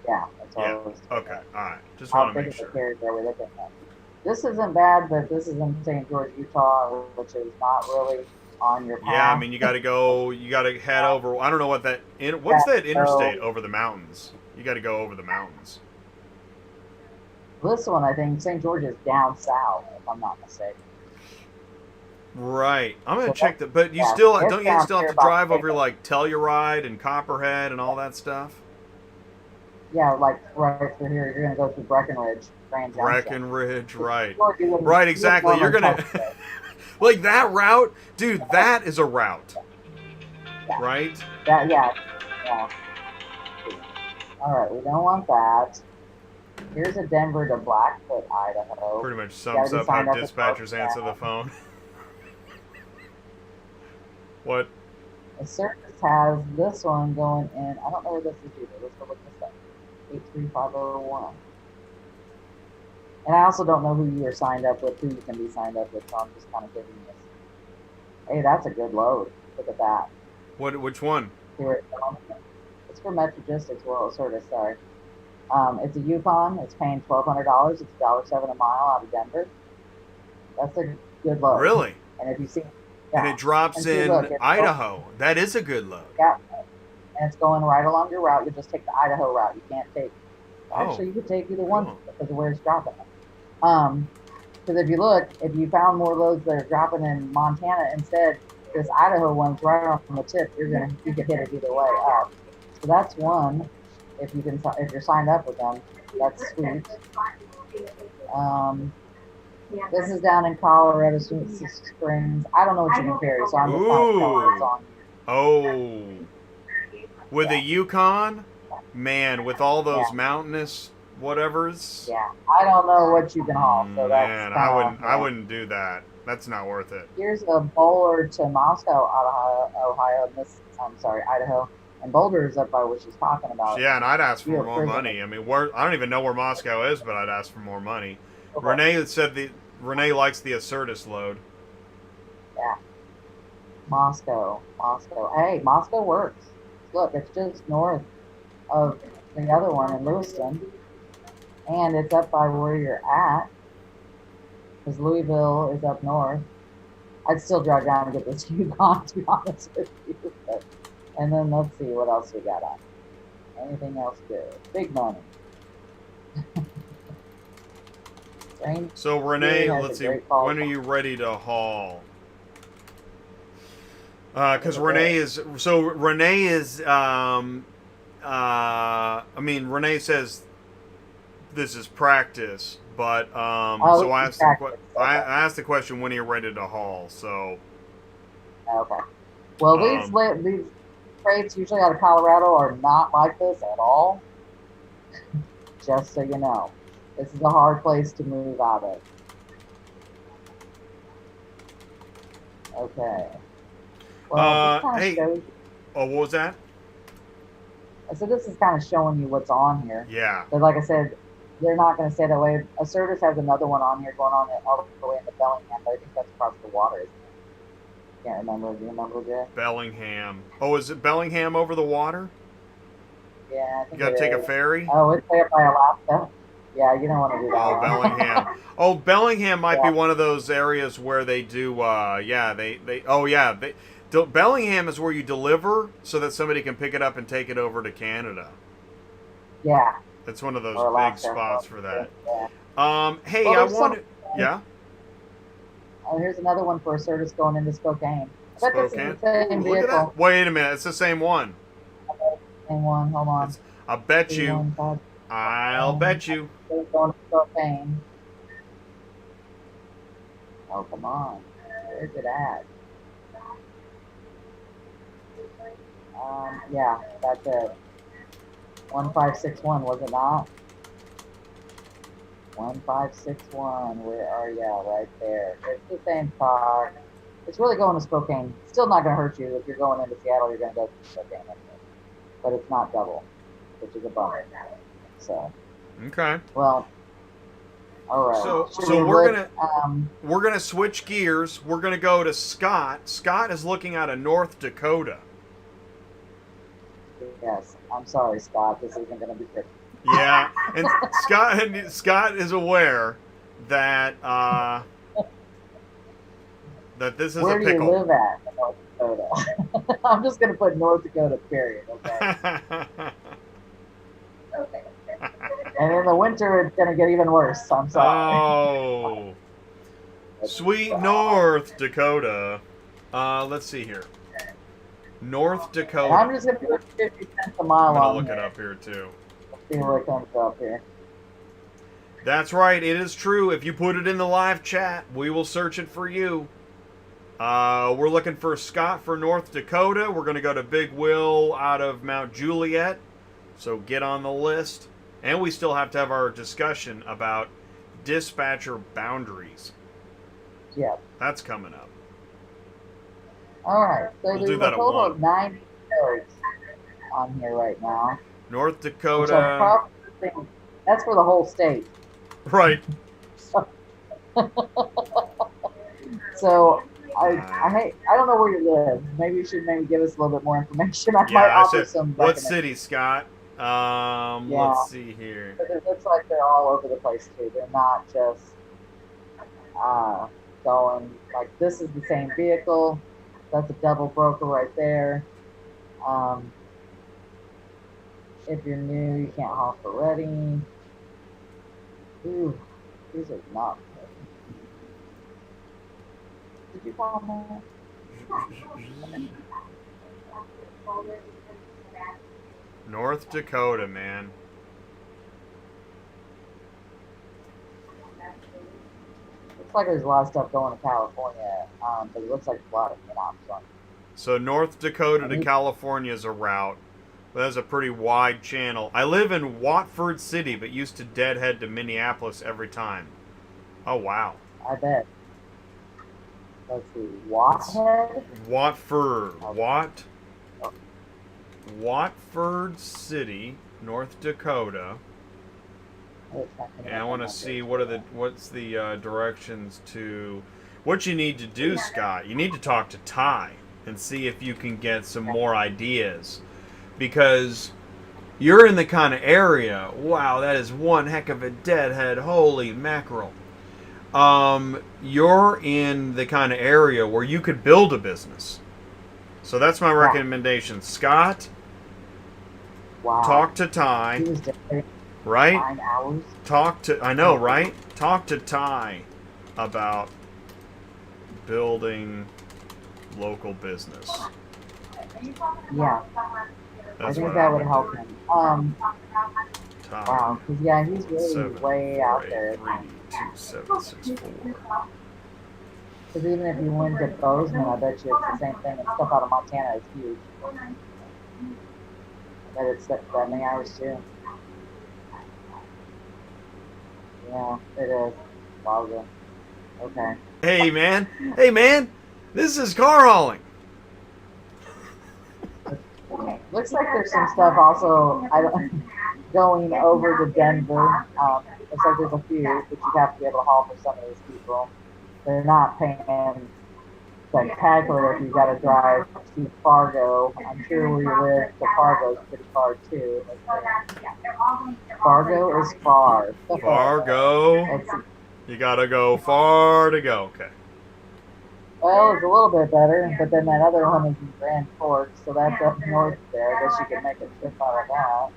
Yeah. That's all. Yeah. Okay. All right. Just want to make sure. Carrier we're looking at. This isn't bad, but this is in St. George, Utah, which is not really on your path. Yeah, I mean, you got to go. You got to head over. I don't know what that. What's that interstate over the mountains? You got to go over the mountains. This one, I think, St. George is down south, if I'm not mistaken. Right. I'm gonna check that. But you still don't you still have to drive over like Telluride and Copperhead and all that stuff? Yeah, like right through here, you're gonna go through Breckenridge, Grand Junction. Breckenridge, right? Right, exactly. You're gonna like that route, dude. That is a route, right? Yeah. All right, we don't want that. Here's a Denver to Blackfoot, Idaho. Pretty much sums up how dispatchers answer the phone. What? The service has this one going in. I don't know where this is either. Let's go look this up. 83501. And I also don't know who you are signed up with, who you can be signed up with, so I'm just kind of giving you this. Hey, that's a good load. Look at that. Which one? Here it comes. It's for Metrogistics World Service, sorry. It's a Yukon. It's paying $1,200. It's $1.07 a mile out of Denver. That's a good load. Really? And if you see, and it drops in Idaho. That is a good load. Yeah. And it's going right along your route. You just take the Idaho route. You can't take. Actually, you could take either one because of where it's dropping. Because if you look, if you found more loads that are dropping in Montana instead, this Idaho one's right on the tip. You could hit it either way up. So that's one. If you're signed up with them, that's sweet. This is down in Colorado Springs. I don't know what you can carry, so I'm just not telling what's on here. With a Yukon, man, with all those mountainous whatevers. Yeah, I don't know what you can haul. So man, I wouldn't do that. That's not worth it. Here's a Boulder to Moscow, Idaho. And Boulder is up by what she's talking about. Yeah, and I'd ask for more money. I mean, I don't even know where Moscow is, but I'd ask for more money. Okay. Renee said Renee likes the Acertus load. Yeah. Moscow. Hey, Moscow works. Look, it's just north of the other one in Lewiston. And it's up by where you're at. Because Louisville is up north. I'd still drive down and get this Yukon, to be honest with you. And then let's see what else we got on. Anything else good? Big money. So Renee, let's see. When are you ready to haul? Because Renee is. So Renee is. I mean, Renee says this is practice, but so I asked the question, when are you ready to haul? So. Okay. Well, these freights usually out of Colorado are not like this at all. Just so you know. This is a hard place to move out of. Okay. Well, hey. What was that? I said this is kind of showing you what's on here. Yeah. But like I said, they're not going to stay that way. Acertus has another one on here going on all the way into Bellingham, but I think that's across the water, isn't it? Can't remember. Do you remember, Jay? Bellingham. Oh, is it Bellingham over the water? Yeah, I think you got to take a ferry? Oh, it's way up by Alaska. Yeah, you don't want to do that. Oh, Bellingham. Oh, Bellingham might be one of those areas where they do, Bellingham is where you deliver so that somebody can pick it up and take it over to Canada. Yeah. It's one of those big spots for that. Yeah. Hey, I wanted... Yeah? Oh, here's another one for Acertus going into Spokane. Spokane? Look at that. Wait a minute. It's the same one. Same one. Hold on. I'll bet you. I'll bet you. Going to Spokane. Oh, come on. Where's it at? Yeah, that's it. 1561, was it not? 1561, where are you? Right there. It's the same car. It's really going to Spokane. Still not going to hurt you. If you're going into Seattle, you're going to go to Spokane. But it's not double, which is a bummer. So. Okay. Well. All right. So we're gonna switch gears. We're gonna go to Scott. Scott is looking out of North Dakota. Yes. I'm sorry, Scott. This isn't going to be good. Yeah, and Scott is aware that that this is Where a pickle. Where do you live at in North Dakota? I'm just going to put North Dakota, period. Okay. Okay. And in the winter, it's going to get even worse. I'm sorry. Oh, sweet North Dakota. Let's see here. North Dakota. And I'm just going to put 50 cents a mile on. I'm going to look it up here, too. Let's see where it comes up here. That's right. It is true. If you put it in the live chat, we will search it for you. We're looking for Scott for North Dakota. We're going to go to Big Will out of Mount Juliet. So get on the list. And we still have to have our discussion about dispatcher boundaries. Yeah. That's coming up. All right. So We'll there's do that a total at of 90 codes on here right now. North Dakota. That's for the whole state. Right. So I don't know where you live. Maybe you should give us a little bit more information. I might offer some. What city, Scott? Let's see here. But it looks like they're all over the place too. They're not just going like this is the same vehicle. That's a double broker right there. If you're new, you can't haul for ready. Ooh, these are not good. Did you find that? North Dakota, man. Looks like there's a lot of stuff going to California, but it looks like a lot of options. So North Dakota to California is a route. That's a pretty wide channel. I live in Watford City, but used to deadhead to Minneapolis every time. Oh, wow. I bet. Let's see. Watford? Watford. Watford City, North Dakota. And I want to see what's the directions to... What you need to do, Scott, you need to talk to Ty and see if you can get some more ideas. Because you're in the kind of area, wow, that is one heck of a deadhead, holy mackerel. You're in the kind of area where you could build a business. So that's my recommendation. Scott, talk to Ty, right? 9 hours. I know, right? Talk to Ty about building local business. Yeah. That's I think that would help him. Wow, because he's really way out there. 32764. Because even if you went to Bozeman, I bet you it's the same thing. And stuff out of Montana is huge. I bet it's 70 hours too. Yeah, it is. Wow. Okay. Hey man, this is car hauling. Looks like there's some stuff also going over to Denver. Looks like there's a few, but you have to be able to haul for some of these people. They're not paying spectacular if you've got to drive to Fargo. I'm sure where you live, the Fargo's pretty far too. Fargo is far. Fargo? You gotta go far to go. Okay. Well, it's a little bit better, but then that other one is in Grand Forks, so that's up north there. I guess you could make a trip out of that.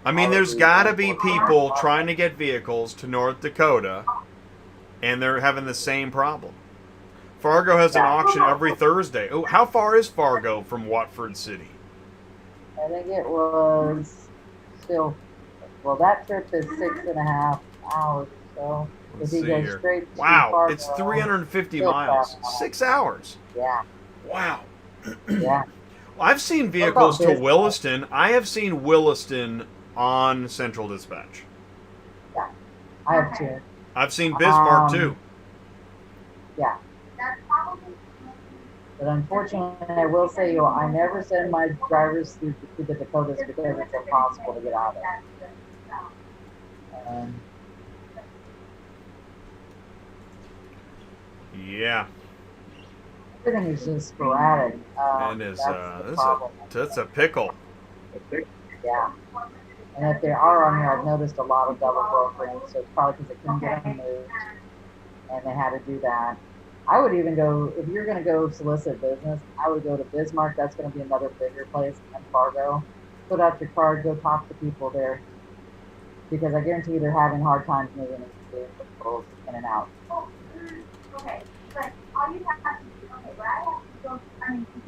I mean, there's gotta be people trying to get vehicles to North Dakota, and they're having the same problem. Fargo has an auction every Thursday. Oh, how far is Fargo from Watford City? I think it was still, well, that trip is 6.5 hours or So Let's if he see goes here. straight to Wow, Fargo, it's 350 still miles. traffic. 6 hours. Yeah, Wow. yeah. I've seen vehicles to Williston. I have seen Williston on Central Dispatch. Yeah, I have two. I've seen Bismarck too. Yeah. But unfortunately, I will say you, I never send my drivers through to the Dakotas because it's impossible to get out of. Yeah. Everything is just sporadic. And that's a pickle. Yeah. And if they are on here, I've noticed a lot of double brokering, so it's probably because they couldn't get them moved, and they had to do that. I would even go, if you're going to go solicit business, I would go to Bismarck. That's going to be another bigger place than Fargo. Put out your card, go talk to people there, because I guarantee they're having hard times moving vehicles in and out. Okay, but all you have to do, okay, but I have to go,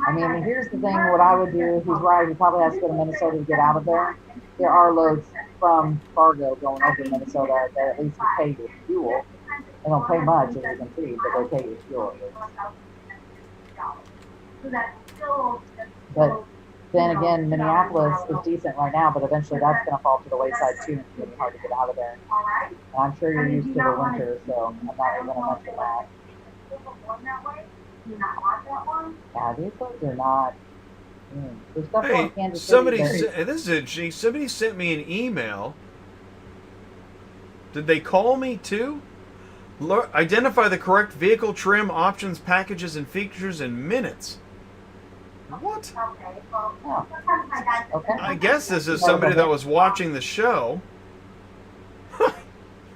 I mean, here's the thing, what I would do, he's right, he probably has to go to Minnesota to get out of there. There are loads from Fargo going over to Minnesota that at least pay your fuel. They don't pay much, as you can see, but they pay your fuel. But then again, Minneapolis is decent right now, but eventually that's going to fall to the wayside too, and it's going to be hard to get out of there. And I'm sure you're used to the winter, so I'm not even going to mention that. Yeah, these folks are not. There's stuff Hey, in Kansas City. somebody sent me an email. Did they call me too? Identify the correct vehicle trim, options, packages, and features in minutes. What? Oh. Okay. I guess this is somebody that was watching the show.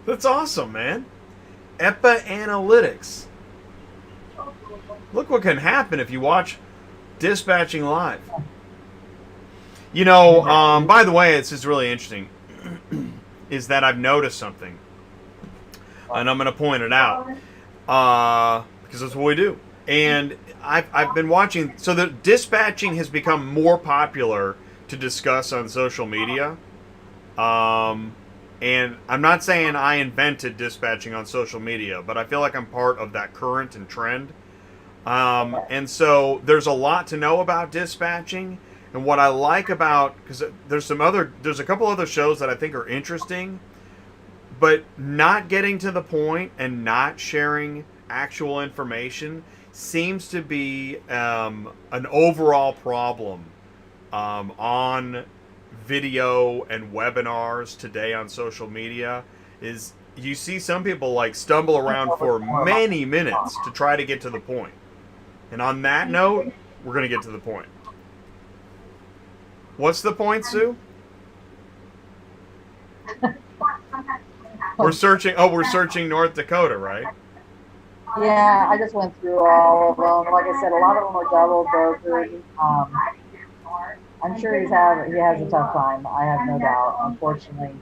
That's awesome, man. EPA Analytics. Look what can happen if you watch Dispatching Live. You know, by the way, it's just really interesting, is that I've noticed something. And I'm going to point it out. Because that's what we do. And I've been watching, so the dispatching has become more popular to discuss on social media. And I'm not saying I invented dispatching on social media, but I feel like I'm part of that current and trend. And so there's a lot to know about dispatching. And what I like about, because there's a couple other shows that I think are interesting, but not getting to the point and not sharing actual information seems to be an overall problem on video and webinars today on social media. Is you see some people like stumble around for many minutes to try to get to the point. And on that note, we're going to get to the point. What's the point, Sue? We're searching North Dakota, right? Yeah, I just went through all of them. Like I said, a lot of them are double brokered. I'm sure he has a tough time. I have no doubt. Unfortunately,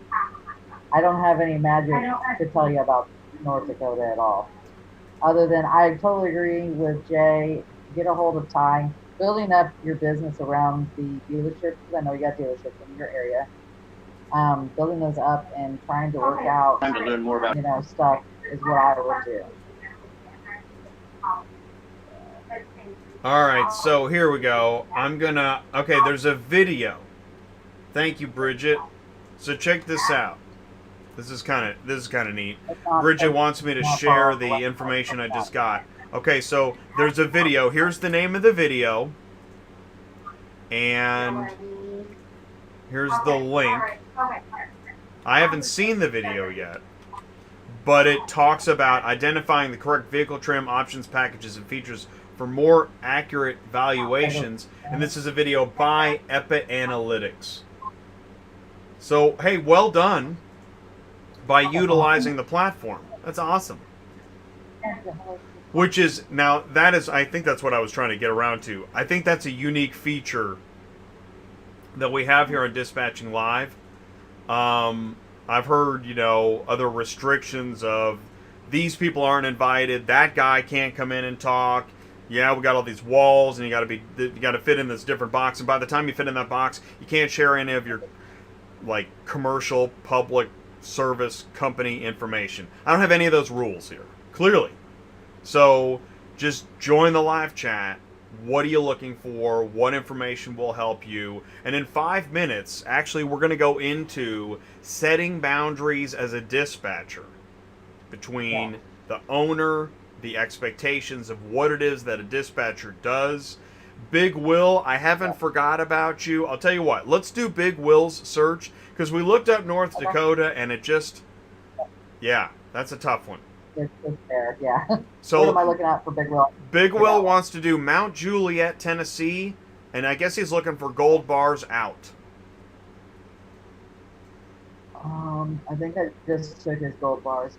I don't have any magic to tell you about North Dakota at all. Other than I totally agree with Jay. Get a hold of Ty. Building up your business around the dealerships, because I know you got dealerships in your area. Building those up and trying to work out, Time to learn more about stuff is what I would do. All right, so here we go. Okay, there's a video. Thank you, Bridget. So check this out. This is kind of neat. Bridget wants me to share the information I just got. Okay, so there's a video. Here's the name of the video. And here's the link. I haven't seen the video yet, but it talks about identifying the correct vehicle trim, options, packages, and features for more accurate valuations. And this is a video by EPA Analytics. So, hey, well done by utilizing the platform. That's awesome. Which is, now, I think that's what I was trying to get around to. I think that's a unique feature that we have here on Dispatching Live. I've heard, other restrictions of these people aren't invited, that guy can't come in and talk. Yeah, we got all these walls, and you got to fit in this different box. And by the time you fit in that box, you can't share any of your commercial public service company information. I don't have any of those rules here, clearly. So just join the live chat. What are you looking for? What information will help you? And in 5 minutes, actually, we're going to go into setting boundaries as a dispatcher between the owner, the expectations of what it is that a dispatcher does. Big Will, I haven't forgot about you. I'll tell you what, let's do Big Will's search, because we looked up North Dakota and it just, yeah, that's a tough one. It's there, yeah. So what am I looking at for Big Will? Big Will wants to do Mount Juliet, Tennessee, and I guess he's looking for gold bars out. I think I just took his gold bars.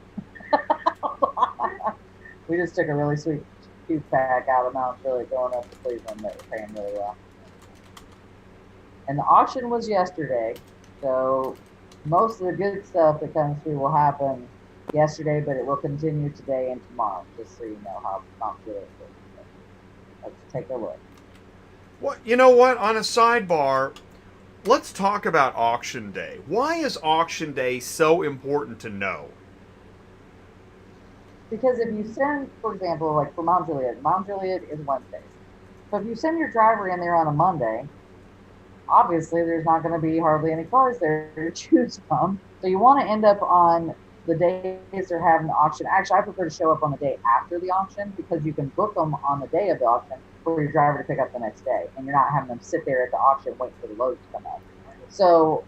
We just took a really sweet 2-pack out of Mount Juliet going up to Cleveland that we're paying really well. And the auction was yesterday, so most of the good stuff that comes through will happen yesterday, but it will continue today and tomorrow, just so you know how Mount Juliet is. Let's take a look. Well, you know what? On a sidebar, let's talk about auction day. Why is auction day so important to know? Because if you send, for example, like for Mount Juliet is Wednesdays. So if you send your driver in there on a Monday, obviously there's not going to be hardly any cars there to choose from. So you want to end up on the days they're having the auction. Actually, I prefer to show up on the day after the auction, because you can book them on the day of the auction for your driver to pick up the next day, and you're not having them sit there at the auction waiting for the loads to come out. So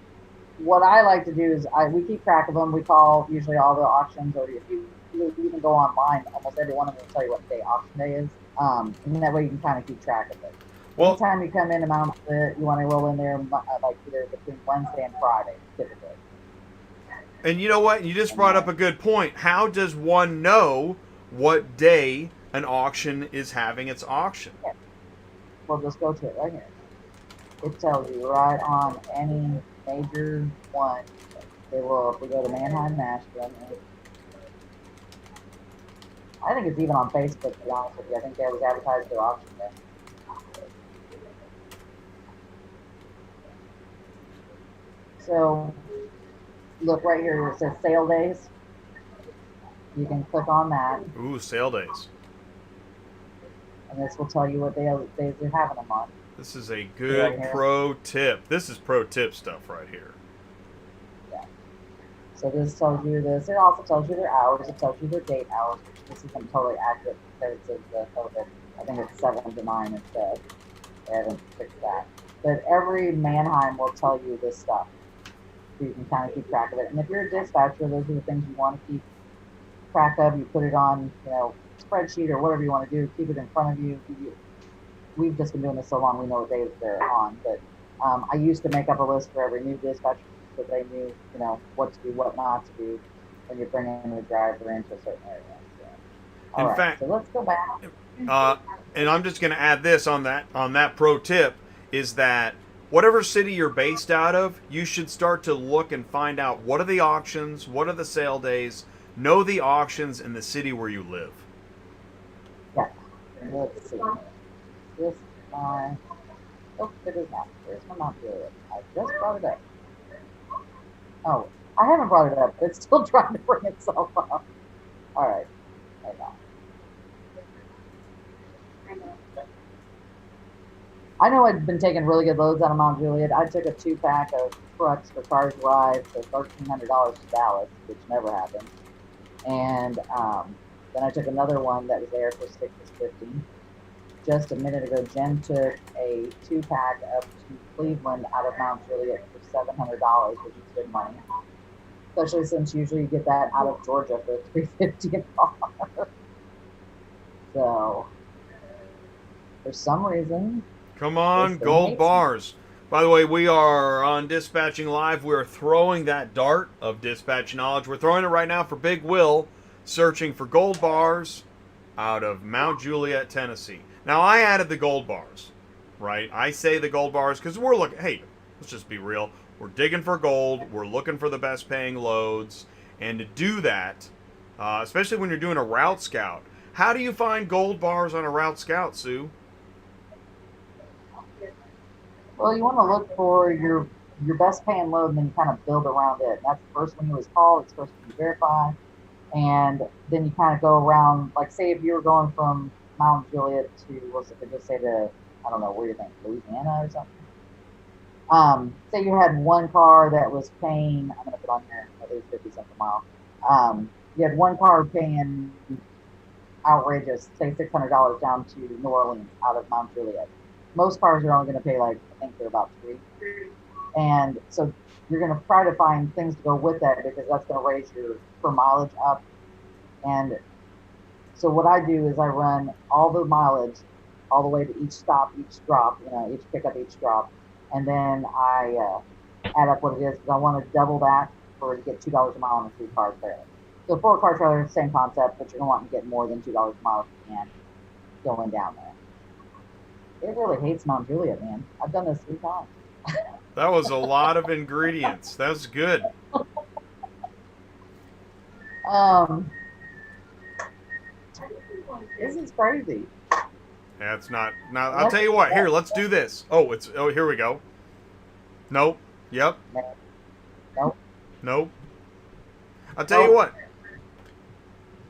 what I like to do is we keep track of them. We call usually all the auctions, or if you even go online, almost every one of them will tell you what day auction day is, and that way you can kind of keep track of it. Well, anytime you come in, you want to roll in there like either between Wednesday and Friday, typically. And you know what? You just brought up a good point. How does one know what day an auction is having its auction? Yeah. We'll just go to it right here. It tells you right on any major one. If we go to Manheim, Nashville, I think it's even on Facebook, to be honest with you. I think they was advertised their auction there. So, look right here where it says sale days. You can click on that. Ooh, sale days. And this will tell you what days they're having them on. This is a good pro tip. This is pro tip stuff right here. Yeah. So this tells you this. It also tells you their hours. It tells you their date hours, which this isn't totally accurate because of the COVID. I think it's 7 to 9 instead. They haven't fixed that. But every Manheim will tell you this stuff, so you can kind of keep track of it. And if you're a dispatcher, those are the things you want to keep track of. You put it on, spreadsheet or whatever you want to do. Keep it in front of you. We've just been doing this so long, we know what days they're on. But I used to make up a list for every new dispatcher so they knew, what to do, what not to do when you're bringing the driver into a certain area. So, in fact, so let's go back. And I'm just going to add this on that pro tip, is that whatever city you're based out of, you should start to look and find out what are the auctions, what are the sale days, know the auctions in the city where you live. Yeah. Let's see. This my it is not. Where's my Mount Juliet? I just brought it up. Oh, I haven't brought it up. It's still trying to bring itself up. All right. Right now. I know I've been taking really good loads out of Mount Juliet. I took a 2-pack of trucks for CarsArrive for $1,300 to Dallas, which never happened. And then I took another one that was there for $650. Just a minute ago, Jen took a 2-pack up to Cleveland out of Mount Juliet for $700, which is good money. Especially since usually you get that out of Georgia for $350 a car. So, for some reason, come on, gold bars. By the way, we are on Dispatching Live. We're throwing that dart of dispatch knowledge. We're throwing it right now for Big Will, searching for gold bars out of Mount Juliet, Tennessee. Now, I added the gold bars, right? I say the gold bars because we're looking, hey, let's just be real. We're digging for gold. We're looking for the best paying loads. And to do that, especially when you're doing a route scout, how do you find gold bars on a route scout, Sue? Well, you want to look for your best paying load, and then you kind of build around it. And that's the first one you always call. It's the first one you verify. And then you kind of go around, like say if you were going from Mount Juliet to, just say to, I don't know, where you think, Louisiana or something. Say you had one car that was paying, I'm going to put on here, at least 50 cents a mile. You had one car paying outrageous, say $600 down to New Orleans out of Mount Juliet. Most cars are only going to pay like, I think they're about $3. And so you're going to try to find things to go with that, because that's going to raise your per mileage up. And so what I do is I run all the mileage all the way to each stop, each drop, each pickup, each drop. And then I add up what it is, because I want to double that to get $2 a mile on a 3-car trailer. So 4-car trailer, same concept, but you're going to want to get more than $2 a mile if you can going down there. It really hates Mount Juliet, man. I've done this 3 times. That was a lot of ingredients. That was good. This is crazy. Yeah, it's not. Now I'll tell you what. Here, let's do this. Oh, here we go. Nope. Yep. Nope. Nope. I'll tell you what.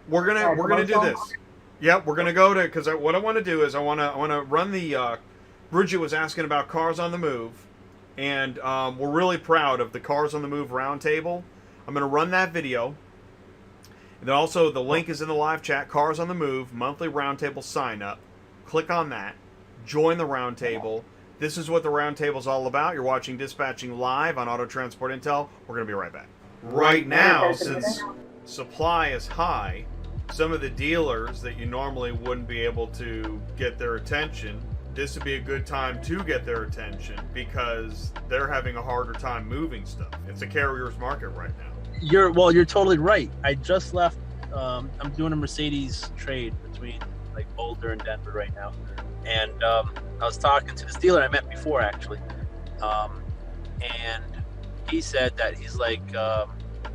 We're gonna do this. Yep, we're gonna go to, because what I want to do is I want to run the. Bridget was asking about Cars on the Move, and we're really proud of the Cars on the Move roundtable. I'm gonna run that video. And then also the link is in the live chat. Cars on the Move monthly roundtable sign up. Click on that. Join the roundtable. This is what the roundtable is all about. You're watching Dispatching Live on Auto Transport Intel. We're going to be right back. Right now, since supply is high, some of the dealers that you normally wouldn't be able to get their attention, this would be a good time to get their attention, because they're having a harder time moving stuff. It's a carrier's market right now. You're totally right. I just left. I'm doing a Mercedes trade between like Boulder and Denver right now, and I was talking to this dealer I met before actually, and he said that he's like,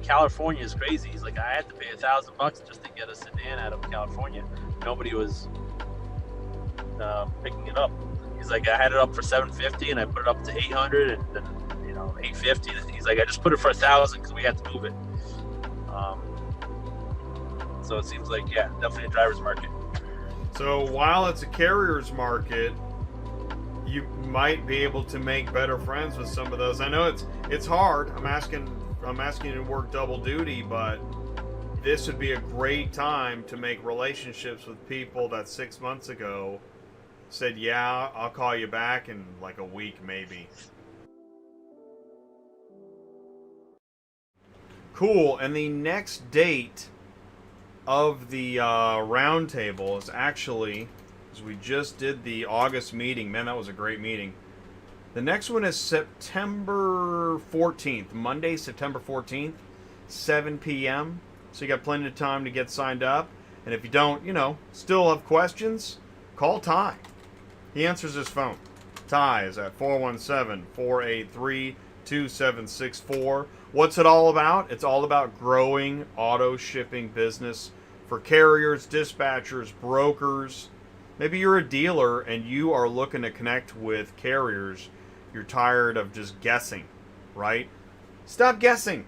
California is crazy. He's like, I had to pay $1,000 just to get a sedan out of California. Nobody was picking it up. He's like, I had it up for $750 and I put it up to $800 and then $850. He's like, I just put it for $1,000 because we had to move it. So it seems like, yeah, definitely a driver's market. So while it's a carrier's market, you might be able to make better friends with some of those. I know it's hard. I'm asking you to work double duty, but this would be a great time to make relationships with people that 6 months ago said, yeah, I'll call you back in like a week maybe. Cool. And the next date of the roundtable is actually, as we just did the August meeting. Man, that was a great meeting. The next one is September 14th, Monday, September 14th, 7 p.m. So you got plenty of time to get signed up. And if you don't, still have questions, call Ty. He answers his phone. Ty is at 417-483-2764. What's it all about? It's all about growing auto shipping business for carriers, dispatchers, brokers. Maybe you're a dealer and you are looking to connect with carriers. You're tired of just guessing, right? Stop guessing.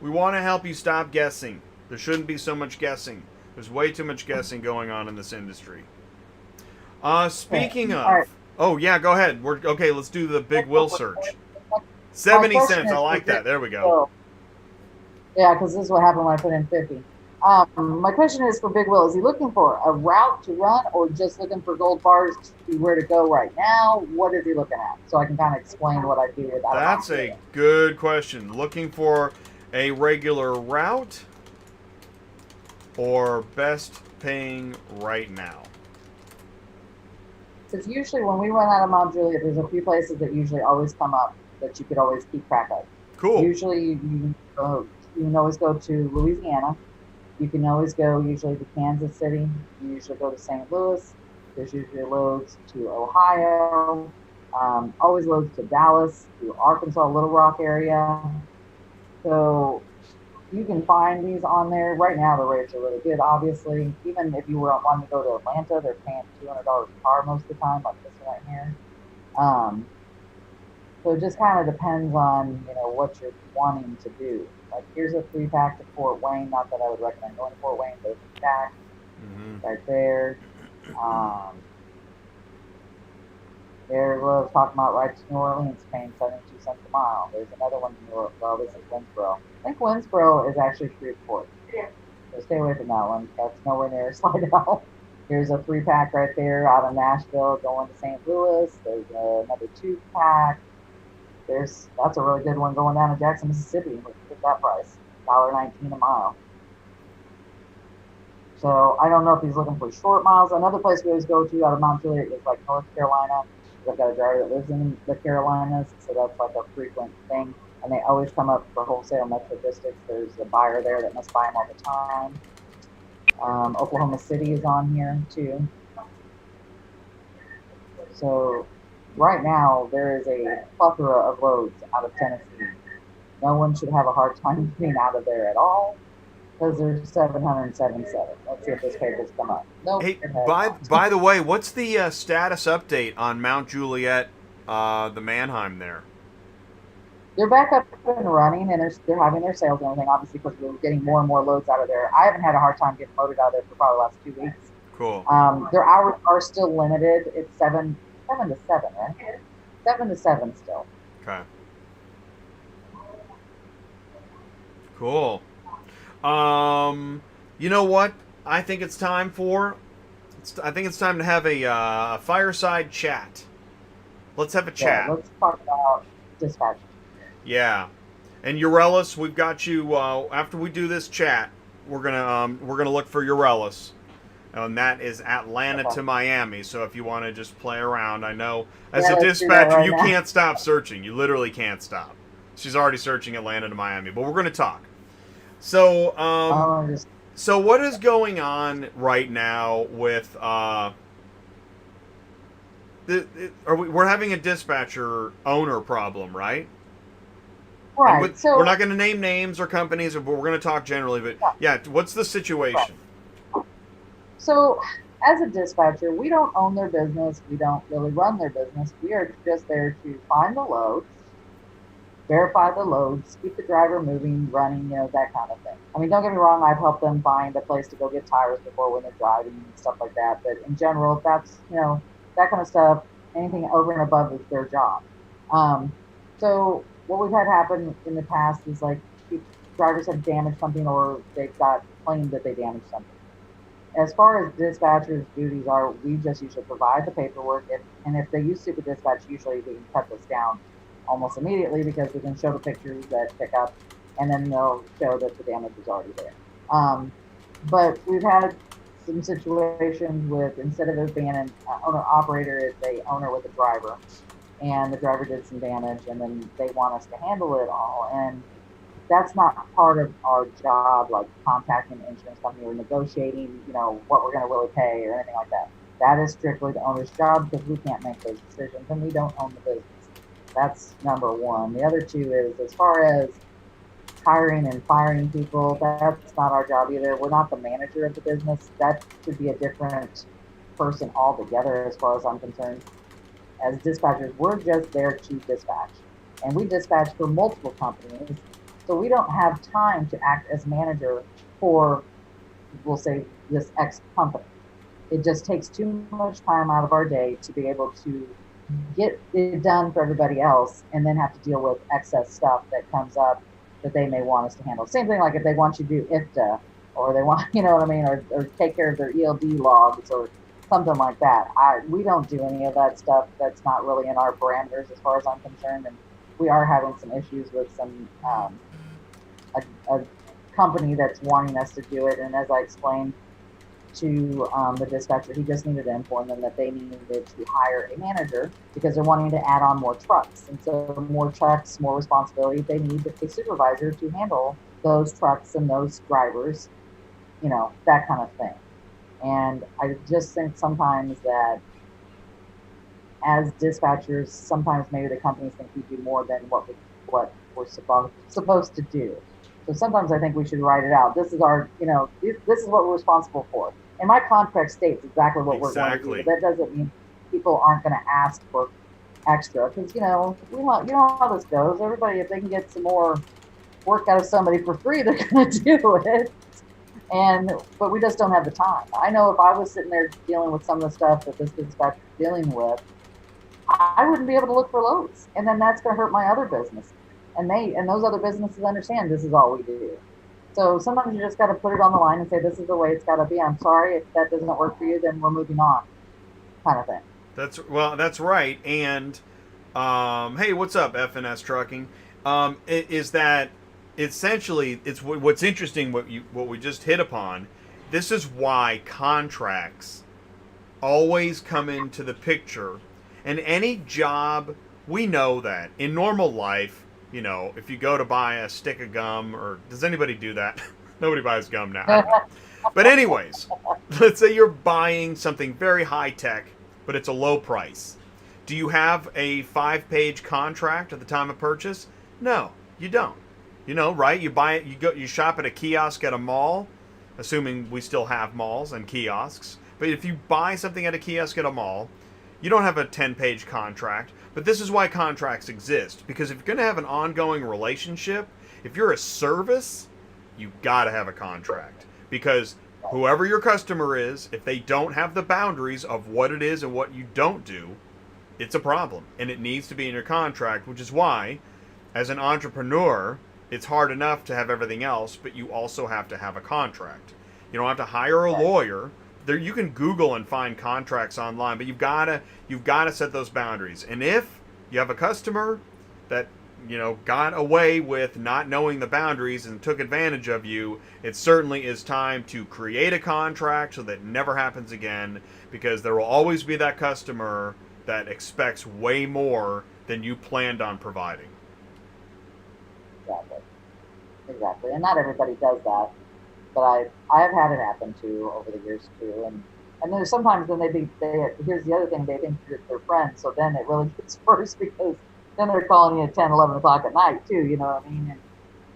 We want to help you stop guessing. There shouldn't be so much guessing. There's way too much guessing going on in this industry. Speaking of... Oh, yeah, go ahead. Okay, let's do the big will search. 70 cents. I like that. There we go. Yeah, because this is what happened when I put in 50. My question is for Big Will. Is he looking for a route to run or just looking for gold bars to see where to go right now? What is he looking at? So I can kind of explain what I do with that. That's a good question. Looking for a regular route or best paying right now? Because usually when we run out of Mount Juliet, there's a few places that usually always come up that you could always keep track of. Cool. Usually you can always go to Louisiana. You can always go usually to Kansas City. You usually go to St. Louis. There's usually loads to Ohio. Always loads to Dallas, to Arkansas, Little Rock area. So you can find these on there. Right now the rates are really good, obviously. Even if you were wanting to go to Atlanta, they're paying $200 a car most of the time, like this one right here. So it just kind of depends on, what you're wanting to do. Like, here's a 3-pack to Fort Wayne. Not that I would recommend going to Fort Wayne, but it's a pack right there. There's what I was talking about, right to New Orleans, paying 72 cents a mile. There's another one in New Orleans. Well, this is Winsboro. I think Winsboro is actually Shreveport. Yeah. So stay away from that one. That's nowhere near Slidell. Here's a 3-pack right there out of Nashville going to St. Louis. There's another 2-pack. That's a really good one going down to Jackson, Mississippi. Look at that price, $1.19 a mile. So I don't know if he's looking for short miles. Another place we always go to out of Mount Juliet is like North Carolina. I've got a driver that lives in the Carolinas, so that's like a frequent thing. And they always come up for wholesale metro districts. There's a buyer there that must buy them all the time. Oklahoma City is on here too. So right now there is a plethora of loads out of Tennessee. No one should have a hard time getting out of there at all, because there's 777. Let's see if this paper's come up. Nope. Hey, by the way, what's the status update on Mount Juliet, the Mannheim there? They're back up and running, and they're having their sales and everything, obviously, because we're getting more and more loads out of there. I haven't had a hard time getting loaded out of there for probably the last 2 weeks. Cool. Their hours are still limited. It's 7 to 7, right? 7 to 7 still. Okay. Cool. You know what? I think it's time to have a fireside chat. Let's have a chat. Yeah, let's talk about dispatch. Yeah, and Urellis, we've got you. After we do this chat, we're gonna look for Urellis, and that is Atlanta to Miami. So if you want to just play around, I know as a dispatcher you can't stop searching. You literally can't stop. She's already searching Atlanta to Miami, but we're gonna talk. So so what is going on right now with we're having a dispatcher owner problem, right? Right. We're not going to name names or companies, but we're going to talk generally. But yeah, what's the situation? Right. So as a dispatcher, we don't own their business. We don't really run their business. We are just there to find the loads, verify the loads, keep the driver moving, running, that kind of thing. I mean, don't get me wrong, I've helped them find a place to go get tires before when they're driving and stuff like that. But in general, that's, that kind of stuff, anything over and above is their job. So what we've had happen in the past is like drivers have damaged something, or they've got claimed that they damaged something. As far as dispatchers' duties are, we just usually provide the paperwork. If they use Super Dispatch, usually we can cut this down almost immediately, because we can show the pictures that pick up, and then they'll show that the damage is already there. But we've had some situations with, instead of it being an owner-operator, it's a owner with a driver, and the driver did some damage, and then they want us to handle it all. And that's not part of our job, like contacting the insurance company or negotiating, what we're going to really pay or anything like that. That is strictly the owner's job, because we can't make those decisions, and we don't own the business. That's number one. The other two is, as far as hiring and firing people, that's not our job either. We're not the manager of the business. That should be a different person altogether, as far as I'm concerned. As dispatchers, we're just there to dispatch. And we dispatch for multiple companies, so we don't have time to act as manager for, we'll say, this X company. It just takes too much time out of our day to be able to get it done for everybody else, and then have to deal with excess stuff that comes up that they may want us to handle. Same thing like if they want you to do IFTA, or they want, or take care of their ELD logs or something like that. We don't do any of that stuff. That's not really in our parameters as far as I'm concerned. And we are having some issues with some a company that's wanting us to do it. And as I explained to the dispatcher, he just needed to inform them that they needed to hire a manager, because they're wanting to add on more trucks. And so more trucks, more responsibility. They need a supervisor to handle those trucks and those drivers, that kind of thing. And I just think sometimes that as dispatchers, sometimes maybe the companies think we do more than what we're supposed to do. So sometimes I think we should write it out. This is our, this is what we're responsible for. And my contract states exactly what we're going to do. But that doesn't mean people aren't going to ask for extra because you know how this goes. Everybody, if they can get some more work out of somebody for free, they're going to do it. But we just don't have the time. I know if I was sitting there dealing with some of the stuff that this dispatcher is dealing with, I wouldn't be able to look for loads, and then that's going to hurt my other business. And those other businesses understand this is all we do. So sometimes you just got to put it on the line and say, this is the way it's got to be. I'm sorry if that doesn't work for you, then we're moving on, kind of thing. That's right. And hey, what's up, F&S Trucking? Is that essentially it's what's interesting what we just hit upon. This is why contracts always come into the picture. And any job, we know that in normal life, you know, if you go to buy a stick of gum, or does anybody do that? Nobody buys gum now. I don't know. But anyways, let's say you're buying something very high tech, but it's a low price. Do you have a 5-page contract at the time of purchase? No, you don't. You know, right? You buy it, you shop at a kiosk at a mall, assuming we still have malls and kiosks. But if you buy something at a kiosk at a mall, you don't have a 10-page contract. But this is why contracts exist. Because if you're going to have an ongoing relationship, if you're a service, you got to have a contract. Because whoever your customer is, if they don't have the boundaries of what it is and what you don't do, it's a problem. And it needs to be in your contract, which is why, as an entrepreneur, it's hard enough to have everything else, but you also have to have a contract. You don't have to hire a lawyer. There, you can Google and find contracts online, but you've got to set those boundaries. And if you have a customer that, you know, got away with not knowing the boundaries and took advantage of you, it certainly is time to create a contract so that it never happens again, because there will always be that customer that expects way more than you planned on providing. Exactly. And not everybody does that. But I have had it happen too over the years too, and there's sometimes then here's the other thing, they think you're their friend, so then it really gets worse because then they're calling you at 10, 11 o'clock at night too, you know what I mean? And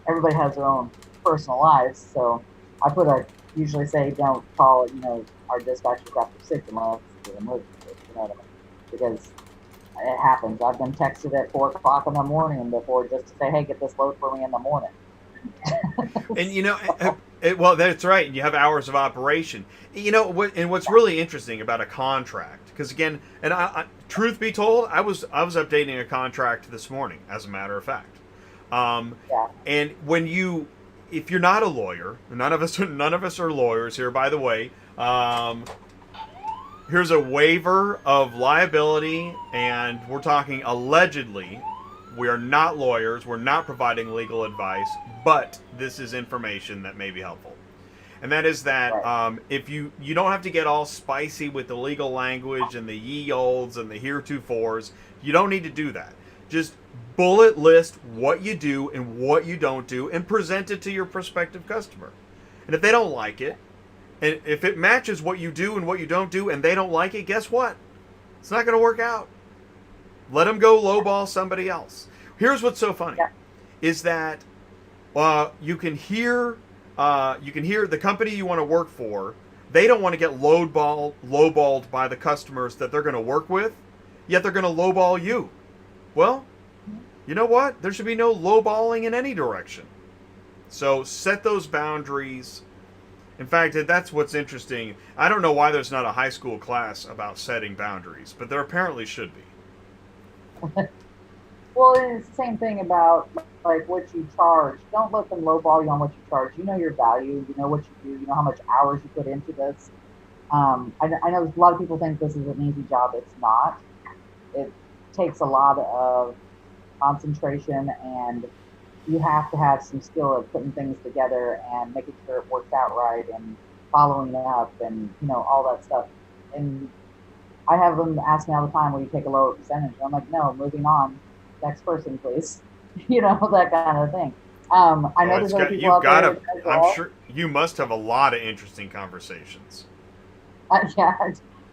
everybody has their own personal lives, so I usually say don't call, you know, our dispatchers after 6 unless it's an emergency, you know what I mean? Because it happens. I've been texted at 4 o'clock in the morning before just to say, hey, get this load for me in the morning. And you know, well, that's right. You have hours of operation. You know, what's really interesting about a contract, because again, and I, truth be told, I was updating a contract this morning, as a matter of fact. And if you're not a lawyer, none of us are lawyers here, by the way. Here's a waiver of liability, and we're talking allegedly. We are not lawyers. We're not providing legal advice, but this is information that may be helpful. And that is that if you don't have to get all spicy with the legal language and the ye olds and the heretofores, you don't need to do that. Just bullet list what you do and what you don't do and present it to your prospective customer. And if they don't like it, and if it matches what you do and what you don't do and they don't like it, guess what? It's not going to work out. Let them go lowball somebody else. Here's what's so funny, is that you can hear the company you want to work for. They don't want to get lowballed by the customers that they're going to work with, yet they're going to lowball you. Well, you know what? There should be no lowballing in any direction. So set those boundaries. In fact, that's what's interesting. I don't know why there's not a high school class about setting boundaries, but there apparently should be. Well, it's the same thing about like what you charge. Don't let them lowball you on what you charge. You know your value. You know what you do. You know how much hours you put into this. I know a lot of people think this is an easy job. It's not. It takes a lot of concentration, and you have to have some skill of putting things together and making sure it works out right and following up and, you know, all that stuff. And I have them ask me all the time, will you take a lower percentage? I'm like, no, moving on. Next person, please. You know, that kind of thing. I know there's other people out there. I'm sure you must have a lot of interesting conversations. Yeah,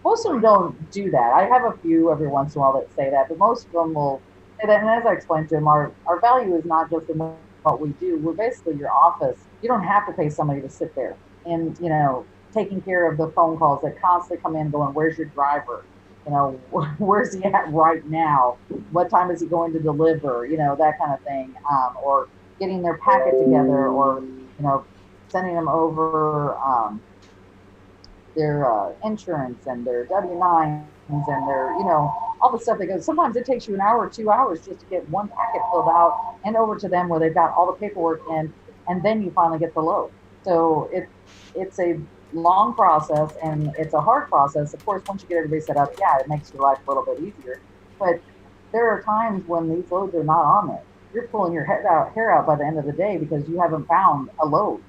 most of them don't do that. I have a few every once in a while that say that, but most of them will say that. And as I explained to them, our value is not just in what we do. We're basically your office. You don't have to pay somebody to sit there and, you know, taking care of the phone calls that constantly come in going, where's your driver? You know, where's he at right now? What time is he going to deliver? You know, that kind of thing. Or getting their packet together, or, you know, sending them over their insurance and their W-9s and their, you know, all the stuff that goes. Sometimes it takes you an hour or 2 hours just to get one packet filled out and over to them where they've got all the paperwork in, and then you finally get the load. So it's a long process, and it's a hard process. Of course, once you get everybody set up, yeah, it makes your life a little bit easier. But there are times when these loads are not on there. You're pulling your hair out by the end of the day because you haven't found a load.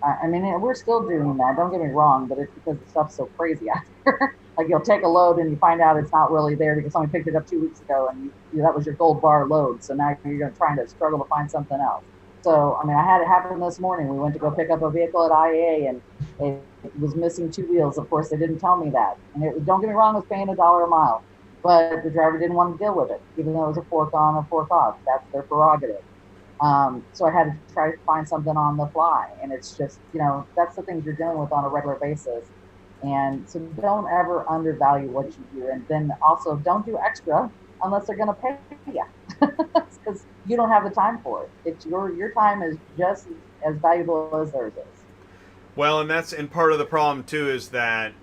I mean, we're still doing that. Don't get me wrong, but it's because the stuff's so crazy out there. Like, you'll take a load and you find out it's not really there because somebody picked it up 2 weeks ago, and that was your gold bar load. So now you're trying to struggle to find something else. So, I mean, I had it happen this morning. We went to go pick up a vehicle at IAA, and it was missing 2 wheels. Of course, they didn't tell me that. And don't get me wrong, I was paying $1 a mile, but the driver didn't want to deal with it, even though it was a fork on or fork off. That's their prerogative. So I had to try to find something on the fly, and it's just, you know, that's the things you're dealing with on a regular basis. And so don't ever undervalue what you do, and then also don't do extra unless they're going to pay you, because you don't have the time for it. It's your time is just as valuable as theirs is. Well, and part of the problem too is that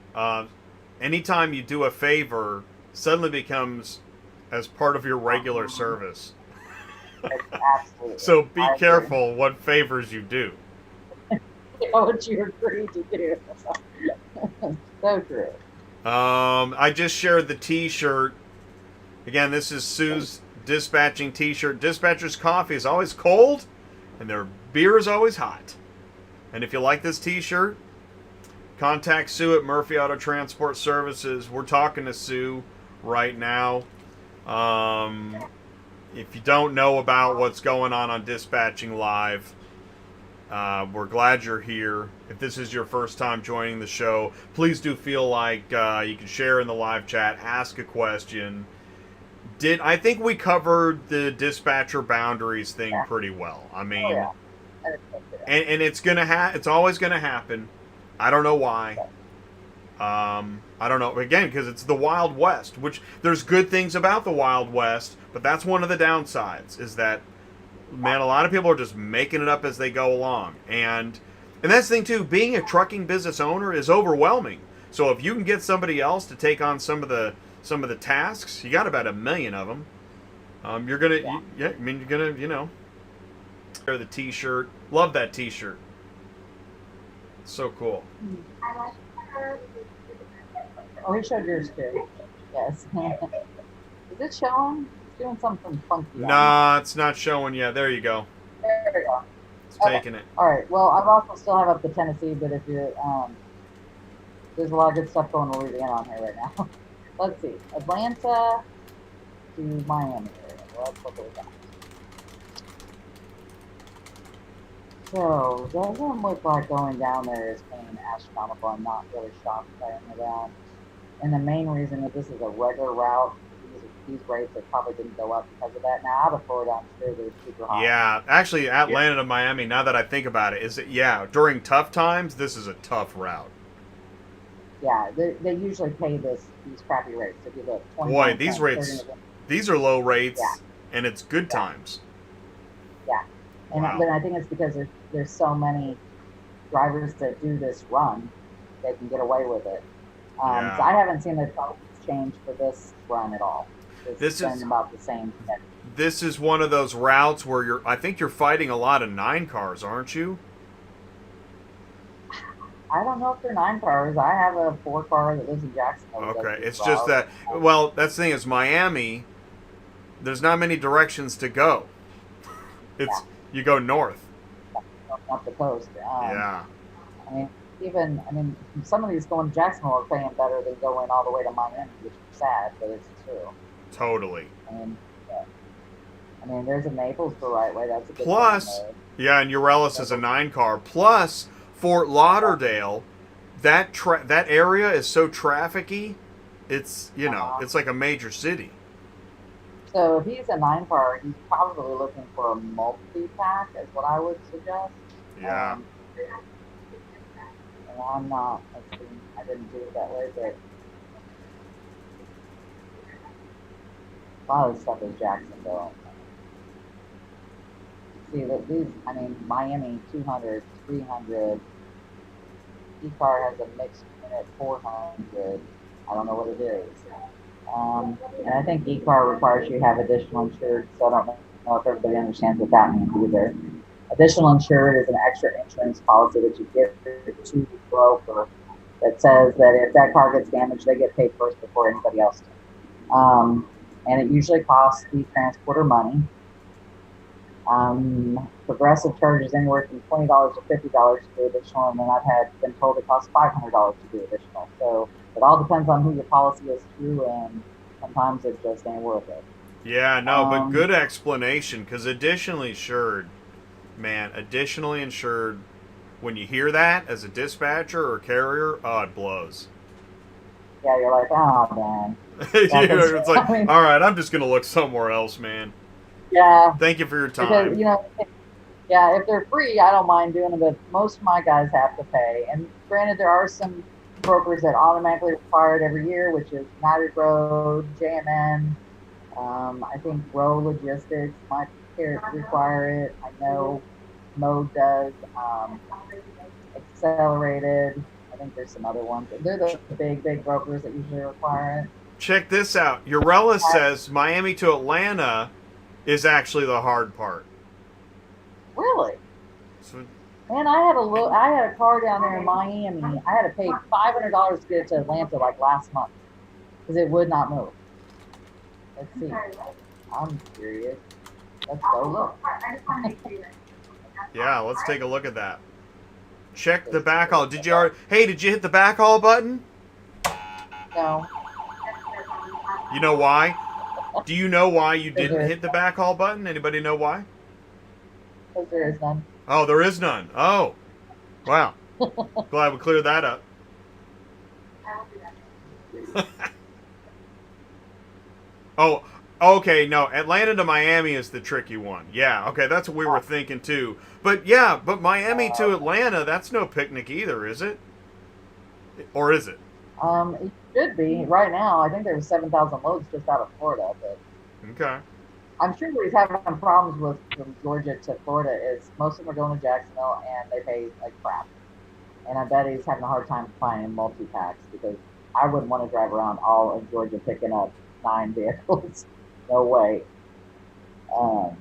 anytime you do a favor, suddenly becomes as part of your regular service. Absolutely. So be careful what favors you do. What you agree to do. So true. I just shared the T-shirt. Again, this is Sue's dispatching T-shirt. Dispatcher's coffee is always cold, and their beer is always hot. And if you like this T-shirt, contact Sue at Murphy Auto Transport Services. We're talking to Sue right now. If you don't know about what's going on Dispatching Live, we're glad you're here. If this is your first time joining the show, please do feel like you can share in the live chat, ask a question. I think we covered the dispatcher boundaries thing pretty well. I mean, and it's always gonna happen. I don't know why. I don't know, again, because it's the Wild West, which there's good things about the Wild West, but that's one of the downsides, is that, man, a lot of people are just making it up as they go along. And that's the thing too, being a trucking business owner is overwhelming. So if you can get somebody else to take on some of the tasks, you got about 1 million of them. You're gonna, you know, wear the T-shirt. Love that T-shirt. So cool. I like her. Oh, he showed yours too. Yes. Is it showing? It's doing something funky. Nah, it's not showing yet. There you go. There we go. It's taking it. All right. Well, I've also still have up to Tennessee, but if you're, there's a lot of good stuff going to Louisiana on here right now. Let's see. Atlanta to Miami area. Well, let's look at that. So, doesn't look like going down there is paying astronomical. I'm not really shocked by any of that. And the main reason is this is a regular route. These rates that probably didn't go up because of that. Now, out of Florida, I'm sure they're super high. Yeah, actually, Atlanta to Miami, now that I think about it, during tough times, this is a tough route. Yeah, they usually pay these crappy rates. If you look, boy, these rates, these are low rates, and it's good times. Yeah, and wow. But I think it's because there's so many drivers that do this run, they can get away with it. So I haven't seen the prices change for this run at all. This is about the same thing. This is one of those routes where I think you're fighting a lot of 9 cars, aren't you? I don't know if they're 9 cars. I have a 4 car that lives in Jacksonville. Okay, it's just that, well, that's the thing is Miami, there's not many directions to go. You go north. Up the coast. Yeah. I mean, some of these going to Jacksonville are paying better than going all the way to Miami, which is sad, but it's true. Totally. I mean, there's a Naples for right way. That's a good Plus, and Urellis is a 9 car. Plus, Fort Lauderdale, that area is so trafficky. It's it's like a major city. So if he's a 9 car, he's probably looking for a multi-pack, is what I would suggest. Yeah. And I'm not. I didn't do it that way, but A lot of the stuff is Jacksonville. See, that these, I mean, Miami 200, 300. E-car has a mixed unit 400. I don't know what it is. And I think e-car requires you to have additional insured, so I don't know if everybody understands what that means either. Additional insured is an extra insurance policy that you give to the broker that says that if that car gets damaged, they get paid first before anybody else does. And it usually costs the transporter money. Progressive charges anywhere from $20 to $50 to do additional, and then I've been told it costs $500 to do additional. So it all depends on who your policy is through, and sometimes it just ain't worth it. Yeah, no, but good explanation, because additionally insured, man, additionally insured, when you hear that as a dispatcher or carrier, oh, it blows. Yeah, you're like, oh, man. It's like, all right, I'm just going to look somewhere else, man. Yeah. Thank you for your time. Because, you know, yeah, if they're free, I don't mind doing it, but most of my guys have to pay. And granted, there are some brokers that automatically require it every year, which is United Road, JMN. I think Row Logistics might require it. I know Mode does. Accelerated. I think there's some other ones. They're the big brokers that usually require it. Check this out. Urella says Miami to Atlanta is actually the hard part. Really? So, man, I had a car down there in Miami. I had to pay $500 to get it to Atlanta like last month because it would not move. Let's see. I'm curious. Let's go look. yeah, let's take a look at that. Check the backhaul. Did you hit the backhaul button? No. You know why? Do you know why you didn't hit the backhaul button? Anybody know why? Because there is none. Oh, there is none. Oh, wow. Glad we cleared that up. Oh, okay. No, Atlanta to Miami is the tricky one. Yeah, okay, that's what we were thinking too. But yeah, but Miami to Atlanta, that's no picnic either, is it? Or is it? It should be. Right now, I think there's 7,000 loads just out of Florida, but okay. I'm sure what he's having problems with from Georgia to Florida is most of them are going to Jacksonville and they pay like crap. And I bet he's having a hard time finding multi-packs because I wouldn't want to drive around all of Georgia picking up 9 vehicles. No way. Wow.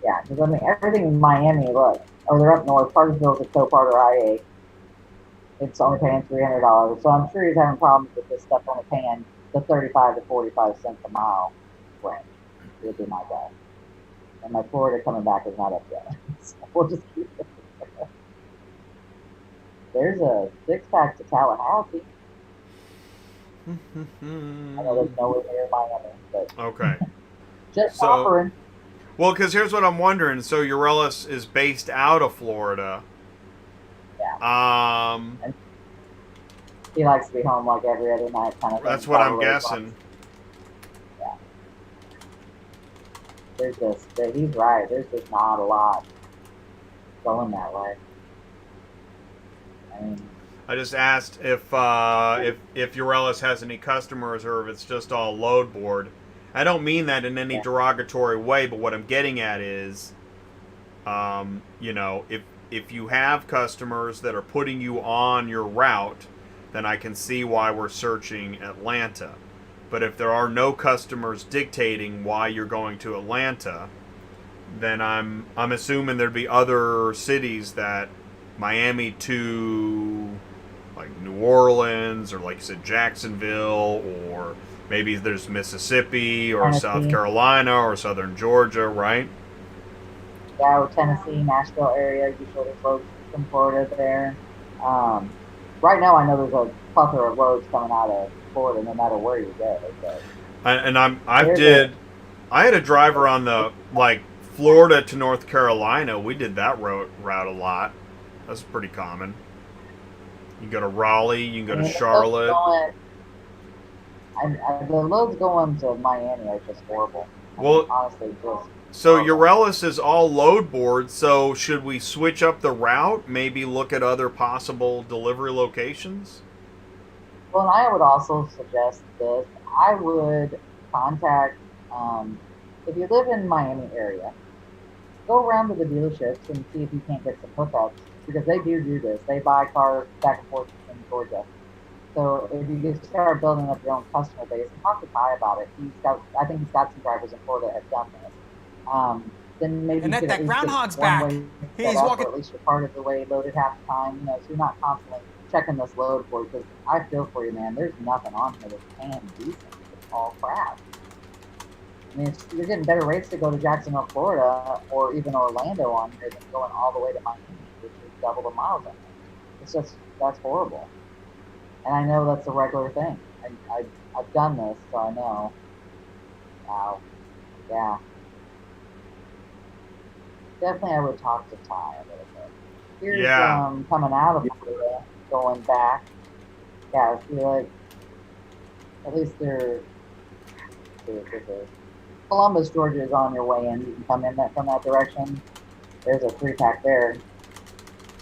Yeah, because I mean, everything in Miami, look, or they're up north, Cartersville's a co-part or IA. It's only paying $300. So I'm sure he's having problems with this stuff only paying the 35 to 45 cents a mile range. Would be my guess. And my Florida coming back is not up yet. So we'll just keep it. There's a 6-pack to Tallahassee. I know there's nowhere near Miami, but okay. Just offering. Well, because here's what I'm wondering. So Urellis is based out of Florida. Yeah. And he likes to be home like every other night, kind of. That's what I'm guessing. Yeah. He's right. There's just not a lot going that way. I mean, I just asked if Urellis has any customers or if it's just all load board. I don't mean that in any derogatory way, but what I'm getting at is, you know, if you have customers that are putting you on your route, then I can see why we're searching Atlanta. But if there are no customers dictating why you're going to Atlanta, then I'm assuming there'd be other cities that Miami to like New Orleans or like you said Jacksonville, or maybe there's Mississippi or Tennessee. South Carolina or southern Georgia, right? Yeah, or Tennessee, Nashville area, usually there's loads from Florida there. Right now I know there's a plethora of loads coming out of Florida no matter where you go. But I had a driver on the like Florida to North Carolina. We did that route a lot. That's pretty common. You can go to Raleigh, you can go to Charlotte. The loads going to Miami are just horrible. Well, honestly, just so Urellis is all load board, so should we switch up the route? Maybe look at other possible delivery locations? Well, and I would also suggest this. I would contact, if you live in Miami area, go around to the dealerships and see if you can't get some hookups, because they do this. They buy cars back and forth in Georgia. So if you just start building up your own customer base, and talk to Ty about it. I think he's got some drivers in Florida that have done this. Then maybe And you could that at least groundhog's get back. one way He's set up, walking. or at least you're part of the way loaded half the time. So you're not constantly checking this load for you. Because I feel for you, man. There's nothing on here that's paying decent. It's all crap. I mean, you're getting better rates to go to Jacksonville, Florida, or even Orlando on here than going all the way to Miami, which is double the miles. I think. It's just, that's horrible. And I know that's a regular thing. I've done this, so I know. Wow. Yeah. Definitely, I would talk to Ty a little bit. Here's coming out of Florida, going back. Yeah, I feel like at least they're. Columbus, Georgia is on your way in. You can come in from that direction. There's a 3-pack there.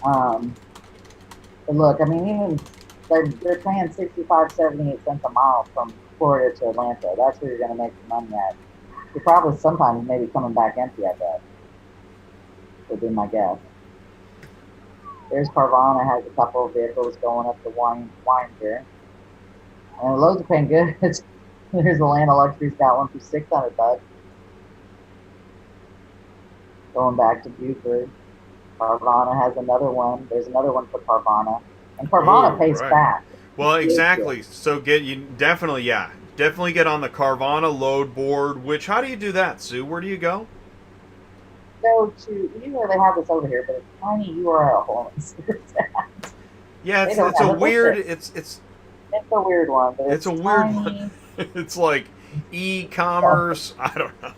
But look, I mean, even they're paying 65, 78 cents a mile from Florida to Atlanta. That's where you're going to make the money at. You're probably sometimes maybe coming back empty, I bet. Would be my guess. There's Carvana has a couple of vehicles going up the wine here. And the loads are paying good. There's Atlanta Luxury's got one for $600. Going back to Buford. Carvana has another one. There's another one for Carvana. And Carvana pays fast. Well, exactly. So definitely get on the Carvana load board. How do you do that, Sue? Where do you go? Go to, usually they have this over here, but it's tiny URL. Yeah, it's a weird. It's a weird one. But it's a weird one. It's like e-commerce. I don't know.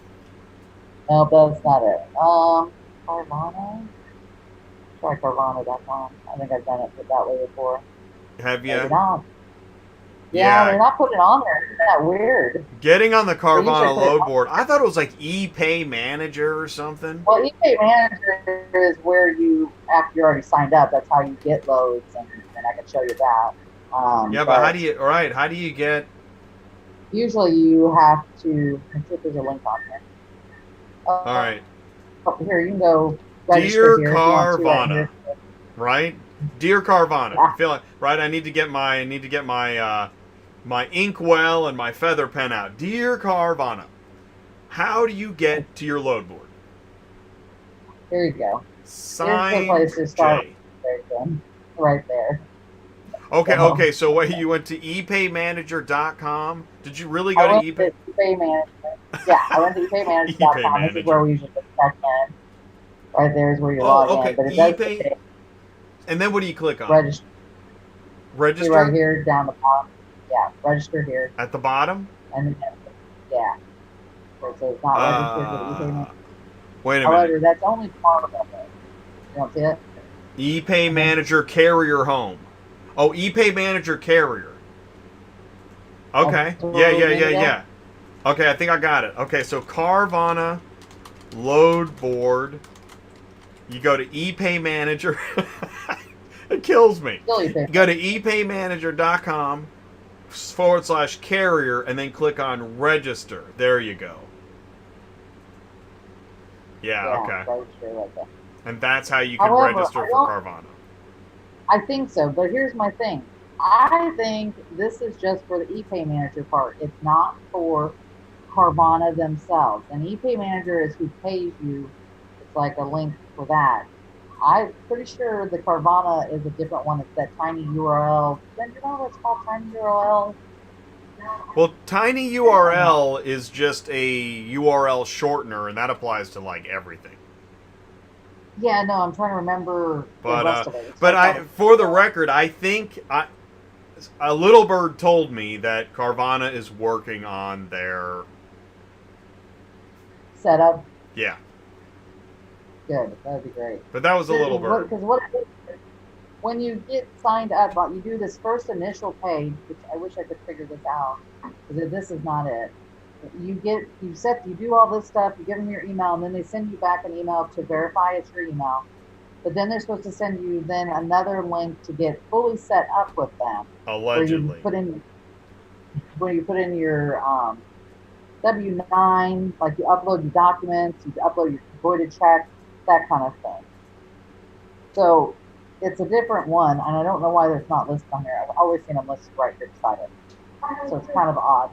No, that's not it. Carvana. Try Carvana.com. I think I've done it that way before. Have you? Maybe not. Yeah, they're not putting it on there. Isn't that weird? Getting on the Carvana load board. I thought it was like ePay Manager or something. Well, ePay Manager is where after you're already signed up, that's how you get loads, and I can show you that. But how do you get? Usually you have to, let's see if there's a link on here. All right. Here, you can go register Dear here. Carvana, right? Dear Carvana, I feel like, right? I need to get my my inkwell and my feather pen out. Dear Carvana, how do you get to your load board? There you go. Signed Here's the place to start. J. Right there. Okay. So you went to epaymanager.com. Did you really go to ePay? ePay Manager. Yeah, I went to epaymanager.com. This is where we usually just check in. Right there is where you log in. But it does say, and then what do you click on? Register. Register? Right here down the bottom. Yeah, register here. At the bottom? And then, yeah. So it's not registered with ePay Manager. Wait a minute. However, that's only part of it. You don't see it? ePay Manager Carrier Home. Oh, ePay Manager Carrier. Okay. Yeah. Okay, I think I got it. Okay, so Carvana load board. You go to ePay Manager. It kills me. You go to epaymanager.com /carrier and then click on register. There you go. Yeah, okay. Register like that. And that's how you can register for Carvana. I think so, but here's my thing. I think this is just for the ePay Manager part. It's not for Carvana themselves. And ePay Manager is who pays you. It's like a link for that. I'm pretty sure the Carvana is a different one. It's that tiny URL. Do you know what's called tiny URL? Well, tiny URL is just a URL shortener, and that applies to like everything. Yeah, no, I'm trying to remember the rest of it. For the record, I think a little bird told me that Carvana is working on their setup. Yeah. Good, that'd be great. But that was a little bird. Because when you get signed up, you do this first initial page, which I wish I could figure this out, because this is not it. You do all this stuff, you give them your email, and then they send you back an email to verify it's your email. But then they're supposed to send you then another link to get fully set up with them. Allegedly. Where you put in your W-9, like you upload your documents, you upload your voided check, that kind of thing. So it's a different one, and I don't know why it's not listed on here. I've always seen them listed right here beside it. So it's kind of odd.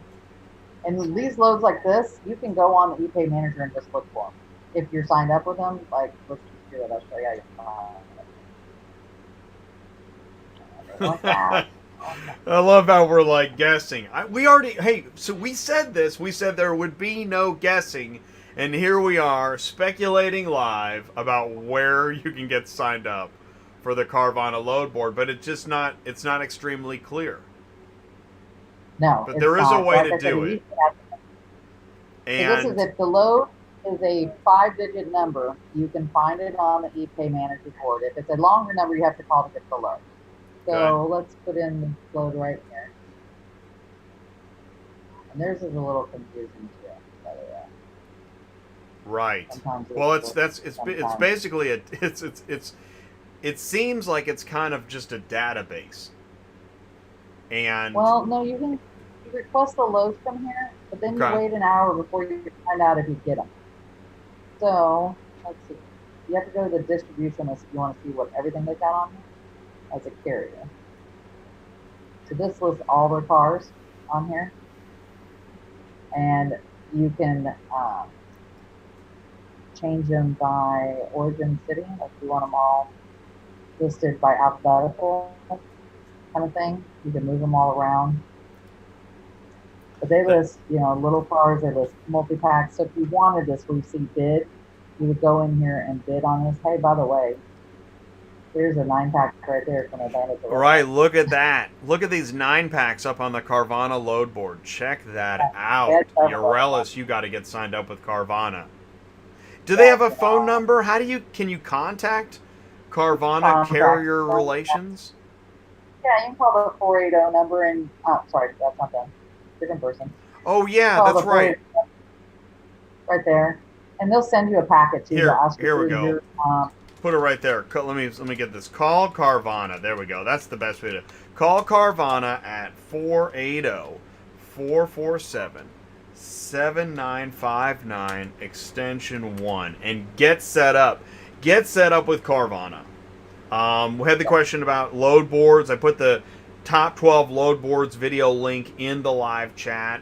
And these loads like this, you can go on the ePay manager and just look for them. If you're signed up with them, like, let's do it. I'll show you how you I love how we're like guessing. So we said this. We said there would be no guessing, and here we are speculating live about where you can get signed up for the Carvana load board, but it's not extremely clear. No, but there is a way to do it. And so this is if the load is a 5-digit number, you can find it on the ePay manager board. If it's a longer number, you have to call to get the load. So let's put in the load right here. And theirs is a little confusing too, by the way. Right. Well, it's basically it seems like it's kind of just a database. And well, no, you request the loads from here, but then you wait an hour before you find out if you get them. So let's see. You have to go to the distribution list if you want to see what everything they got on here as a carrier. So this lists all their cars on here, and you can change them by origin city. If you want them all listed by alphabetical kind of thing, you can move them all around. But they list, little cars. They list multi-packs. So if you wanted this, where you see bid, you would go in here and bid on this. Hey, by the way, here's a 9-pack right there from Advantage. Right, look at that. Look at these 9-packs up on the Carvana load board. Check that out. Urellis, you got to get signed up with Carvana. Do they have a phone number? Can you contact Carvana Carrier Relations? Yeah, you can call the 480 number and, sorry, that's not them. Different person. Oh, yeah, that's right. Right there. And they'll send you a packet too. Here we go. Put it right there. Let me get this. Call Carvana. There we go. That's the best way to call Carvana at 480-447-7959 extension 1 and get set up. Get set up with Carvana. We had the question about load boards. I put the top 12 load boards video link in the live chat.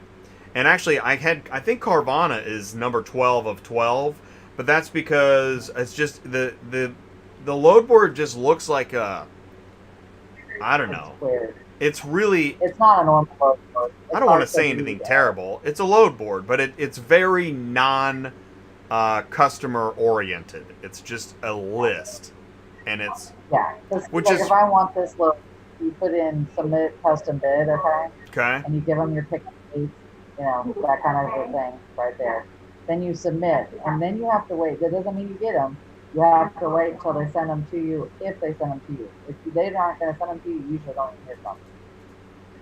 And actually, I think Carvana is number 12 of 12. But that's because it's just the load board just looks like I don't know. It's not a normal load board. I don't want to say anything terrible. It's a load board, but it's very customer oriented. It's just a list, and it's if I want this load, you put in submit custom bid, okay, and you give them your pickup dates, that kind of a thing right there. Then you submit, and then you have to wait. That doesn't mean you get them. You have to wait until they send them to you, if they send them to you. If they aren't going to send them to you, you usually don't hear from them.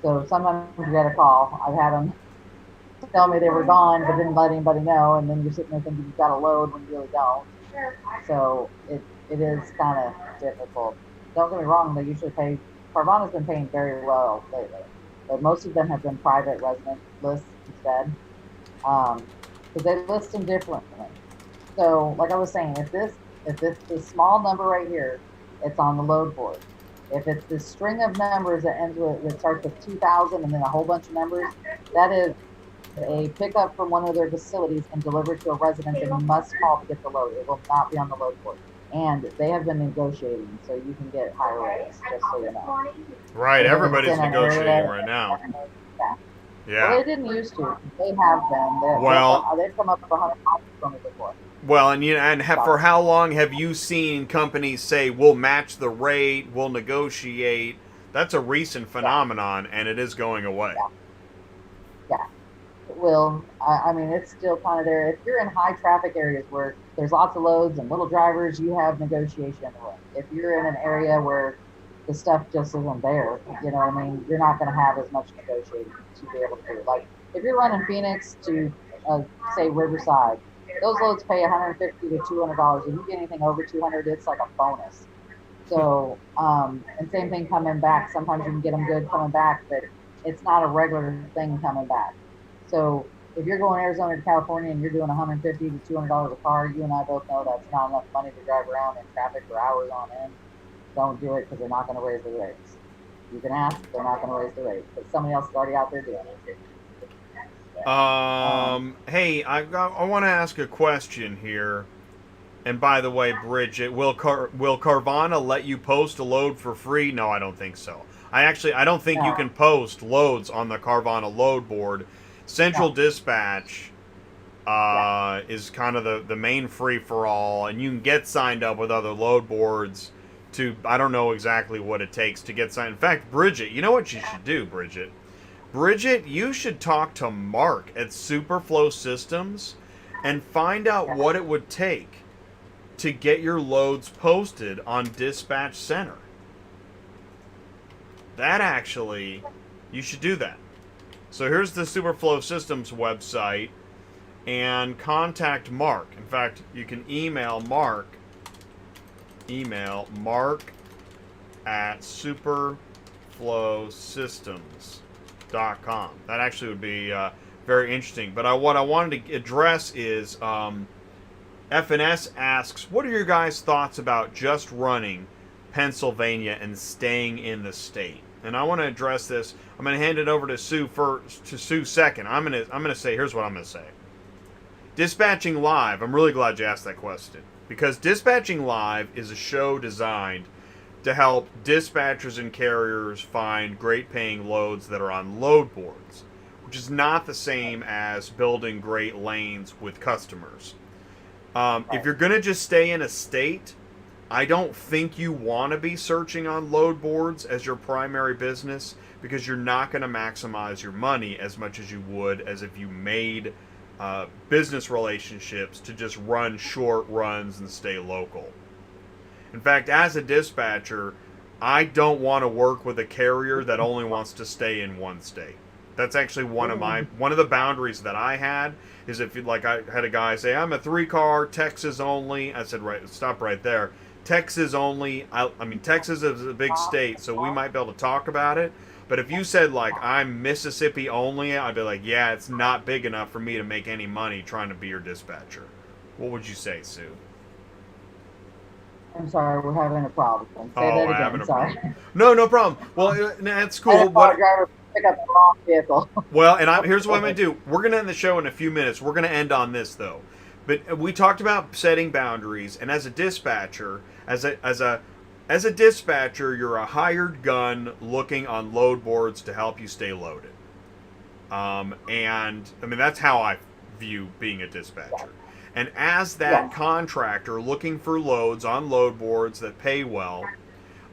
So sometimes you get a call. I've had them tell me they were gone, but didn't let anybody know, and then you're sitting there thinking you've got a load when you really don't. So it is kind of difficult. Don't get me wrong, they usually pay. Carvana's been paying very well lately, but most of them have been private resident lists instead. Because they list them differently. So, like I was saying, if it's this small number right here, it's on the load board. If it's this string of numbers that ends with, that starts with 2,000 and then a whole bunch of numbers, that is a pickup from one of their facilities and delivered to a residence, and you must call to get the load. It will not be on the load board. And they have been negotiating, so you can get higher rates, just so you know. Right, everybody's negotiating right now. Yeah. Well, they didn't used to. They have been. They've come up with 100 from me before. Well, for how long have you seen companies say, we'll match the rate, we'll negotiate? That's a recent phenomenon, and it is going away. Yeah. It will. I mean, it's still kind of there. If you're in high traffic areas where there's lots of loads and little drivers, you have negotiation room. If you're in an area where the stuff just isn't there, you know what I mean? You're not going to have as much negotiating to be able to do. Like, if you're running Phoenix to, say, Riverside, those loads pay $150 to $200. If you get anything over 200, it's like a bonus. So, and same thing coming back. Sometimes you can get them good coming back, but it's not a regular thing coming back. So if you're going Arizona to California and you're doing $150 to $200 a car, you and I both know that's not enough money to drive around in traffic for hours on end. Don't do it because they're not going to raise the rates. You can ask, they're not going to raise the rates, but somebody else is already out there doing it. Hey, I want to ask a question here. And by the way, Bridget, will Carvana let you post a load for free? No, I don't think so. I don't think you can post loads on the Carvana load board. Central Dispatch is kind of the main free-for-all, and you can get signed up with other load boards to, I don't know exactly what it takes to get signed. In fact, Bridget, you know what you should do, Bridget? Bridget, you should talk to Mark at Superflow Systems and find out what it would take to get your loads posted on Dispatch Center. That actually, you should do that. So here's the Superflow Systems website, and contact Mark. In fact, you can email Mark at superflowsystems.com. That actually would be very interesting. But what I wanted to address is FNS asks, what are your guys' thoughts about just running Pennsylvania and staying in the state? And I want to address this. I'm going to hand it over to Sue first, to Sue second. I'm going to say, here's what I'm going to say. Dispatching Live, I'm really glad you asked that question, because Dispatching Live is a show designed to help dispatchers and carriers find great paying loads that are on load boards, which is not the same as building great lanes with customers. If you're going to just stay in a state, I don't think you want to be searching on load boards as your primary business, because you're not going to maximize your money as much as you would as if you made business relationships to just run short runs and stay local. In fact, as a dispatcher, I don't want to work with a carrier that only wants to stay in one state. That's actually one of the boundaries that I had, is if I had a guy say, I'm a 3-car, Texas only. I said, right, stop right there. Texas only. I mean, Texas is a big state, so we might be able to talk about it. But if you said, I'm Mississippi only, I'd be like, yeah, it's not big enough for me to make any money trying to be your dispatcher. What would you say, Sue? I'm sorry, we're having a problem. Say that again. Sorry. No problem. Well, that's cool. I had a driver pick up the wrong vehicle. Well, and here's what I'm going to do. We're going to end the show in a few minutes. We're going to end on this, though. But we talked about setting boundaries, and as a dispatcher, as a dispatcher, you're a hired gun looking on load boards to help you stay loaded. And I mean, that's how I view being a dispatcher. And as that contractor looking for loads on load boards that pay well,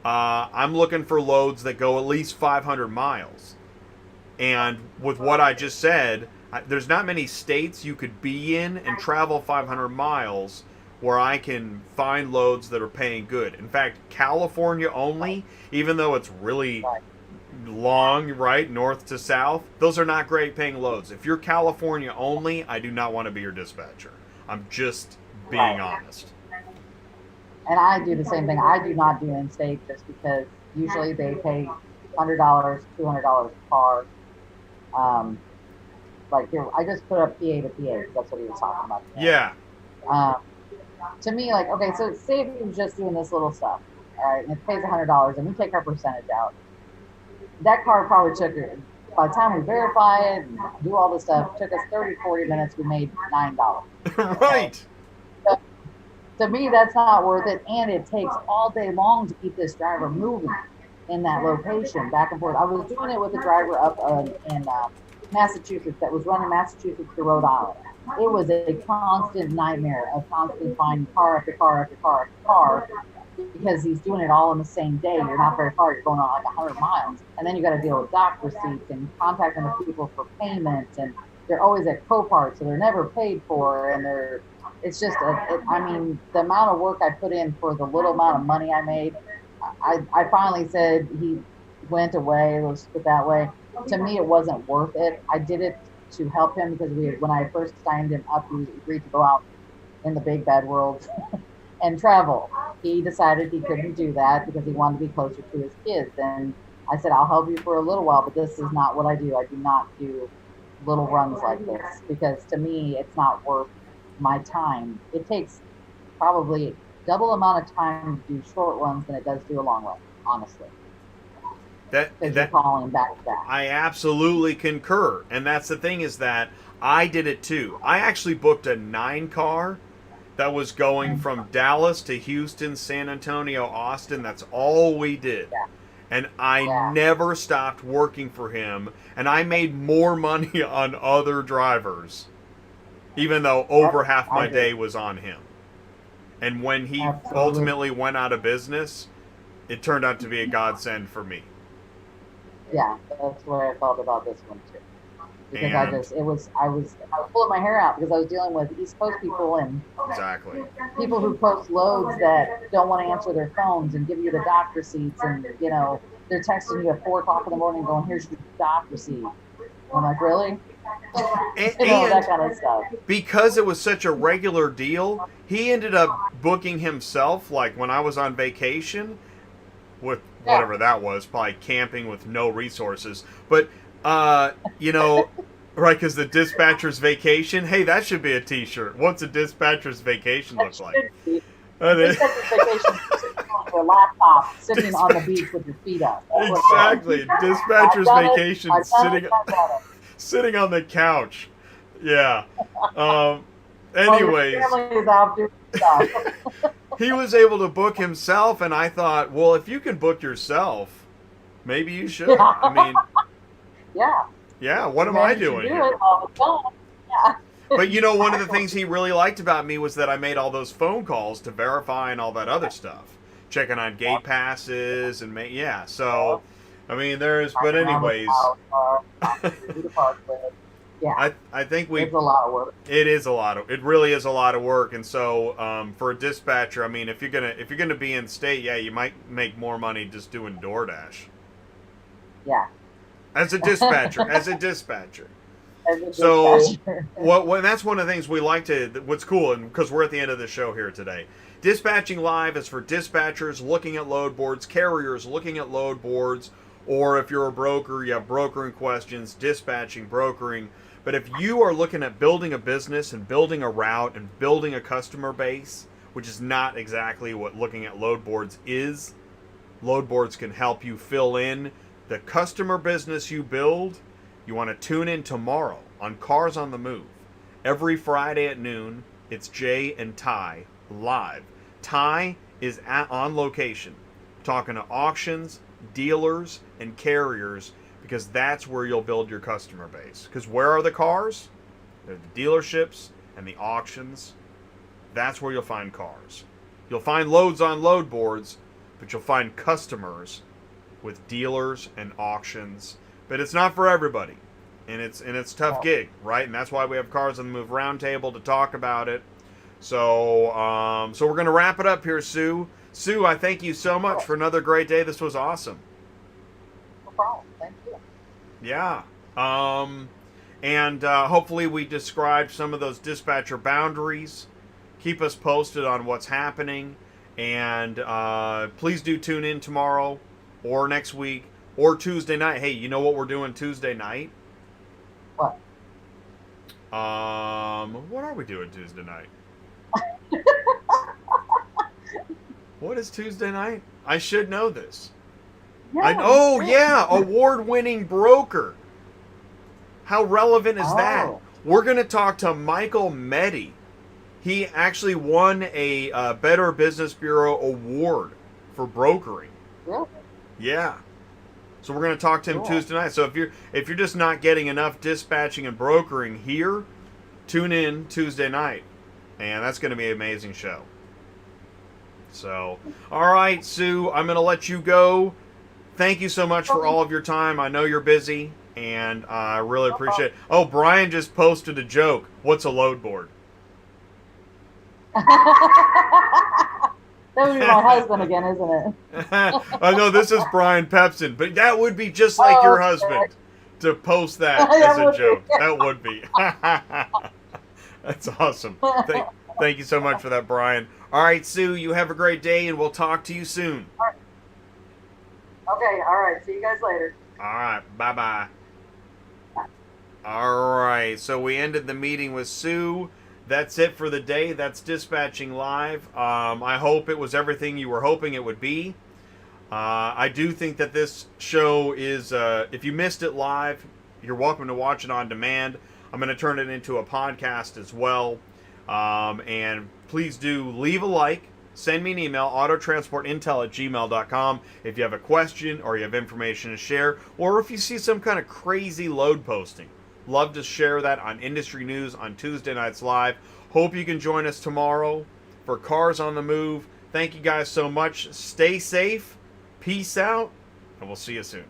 I'm looking for loads that go at least 500 miles. And with what I just said, there's not many states you could be in and travel 500 miles where I can find loads that are paying good. In fact, California only, even though it's really long, right, north to south, those are not great paying loads. If you're California only, I do not want to be your dispatcher. I'm just being honest. And I do the same thing. I do not do in-state just because usually they pay $100, $200 a car. Here, I just put up PA to PA. That's what he was talking about today. Yeah. To me, okay, so say if he was just doing this little stuff, all right, and it pays $100, and we take our percentage out. That car probably took, by the time we verify it and do all this stuff, took us 30, 40 minutes. We made $9. Right. So, to me, that's not worth it, and it takes all day long to keep this driver moving in that location, back and forth. I was doing it with a driver up in Massachusetts that was running Massachusetts to Rhode Island. It was a constant nightmare of constantly finding car after car after car after car, because he's doing it all in the same day. You're not very far. You're going on 100 miles. And then you got to deal with dock receipts and contacting the people for payment. And they're always at Copart, so they're never paid for. And it's just, the amount of work I put in for the little amount of money I made, I finally said he went away, let's put it that way. To me, it wasn't worth it. I did it to help him because when I first signed him up, we agreed to go out in the big bad world and travel. He decided he couldn't do that because he wanted to be closer to his kids. And I said, I'll help you for a little while, but this is not what I do. I do not do little runs like this because to me, it's not worth my time. It takes probably double amount of time to do short runs than it does do a long run, honestly. Because you're calling back to back. I absolutely concur. And that's the thing is that I did it too. I actually booked a 9-car that was going from Dallas to Houston, San Antonio, Austin. That's all we did. Yeah. And I never stopped working for him. And I made more money on other drivers, even though over half my day was on him. And when he ultimately went out of business, it turned out to be a godsend for me. Yeah, that's where I felt about this one too. Because I was pulling my hair out because I was dealing with East Coast people and people who post loads that don't want to answer their phones and give you the dock receipts, and they're texting you at 4 o'clock in the morning going, "Here's your dock receipt." I'm like, really? And that kind of stuff. Because it was such a regular deal, he ended up booking himself, like when I was on vacation, with whatever that was, probably camping with no resources. But, right, because the dispatcher's vacation, hey, that should be a t-shirt. What's a dispatcher's vacation look like? Dispatcher's vacation sitting on your laptop, sitting on the beach with your feet up. Exactly. Dispatcher's vacation sitting on the couch. Yeah. Anyways. He was able to book himself, and I thought, well, if you can book yourself, maybe you should. I mean, yeah. What am I doing here? But one of the things he really liked about me was that I made all those phone calls to verify and all that other stuff, checking on gate passes and So, I mean, but anyways. Yeah, I think it's a lot of work. It really is a lot of work, and so for a dispatcher, I mean, if you're gonna be in state, you might make more money just doing DoorDash. Yeah. As a dispatcher. So that's one of the things we like to. What's cool, and because we're at the end of the show here today, Dispatching Live is for dispatchers looking at load boards, carriers looking at load boards, or if you're a broker, you have brokering questions, dispatching, brokering. But if you are looking at building a business and building a route and building a customer base, which is not exactly what looking at load boards is, load boards can help you fill in the customer business you build. You want to tune in tomorrow on Cars on the Move. Every Friday at noon, it's Jay and Ty live. Ty is on location, talking to auctions, dealers, and carriers, because that's where you'll build your customer base. Because where are the cars? They're the dealerships and the auctions. That's where you'll find cars. You'll find loads on load boards, but you'll find customers with dealers and auctions. But it's not for everybody, and it's a tough gig, right? And that's why we have Cars on the Move Roundtable to talk about it. So we're gonna wrap it up here, Sue. Sue, I thank you so much for another great day. This was awesome. No problem. Thank you. Yeah. And hopefully we described some of those dispatcher boundaries. Keep us posted on what's happening. And please do tune in tomorrow or next week or Tuesday night. Hey, you know what we're doing Tuesday night? What? What are we doing Tuesday night? What is Tuesday night? I should know this. Yeah, award-winning broker. How relevant is that? We're going to talk to Michael Meddy. He actually won a Better Business Bureau award for brokering. Really? Yeah. So we're going to talk to him Tuesday night. So if you're just not getting enough dispatching and brokering here, tune in Tuesday night, and that's going to be an amazing show. So, all right, Sue, I'm going to let you go. Thank you so much for all of your time. I know you're busy, and I really appreciate it. Oh, Brian just posted a joke. What's a load board? That would be my husband again, isn't it? I know this is Brian Pepsin, but that would be just like your husband to post that as a joke. That would be. That's awesome. Thank you so much for that, Brian. All right, Sue, you have a great day, and we'll talk to you soon. Okay, all right. See you guys later. All right, bye-bye. All right, so we ended the meeting with Sue. That's it for the day. That's Dispatching Live. I hope it was everything you were hoping it would be. I do think that this show is, if you missed it live, you're welcome to watch it on demand. I'm going to turn it into a podcast as well. And please do leave a like. Send me an email, autotransportintel@gmail.com, if you have a question or you have information to share, or if you see some kind of crazy load posting. Love to share that on Industry News on Tuesday Nights Live. Hope you can join us tomorrow for Cars on the Move. Thank you guys so much. Stay safe. Peace out. And we'll see you soon.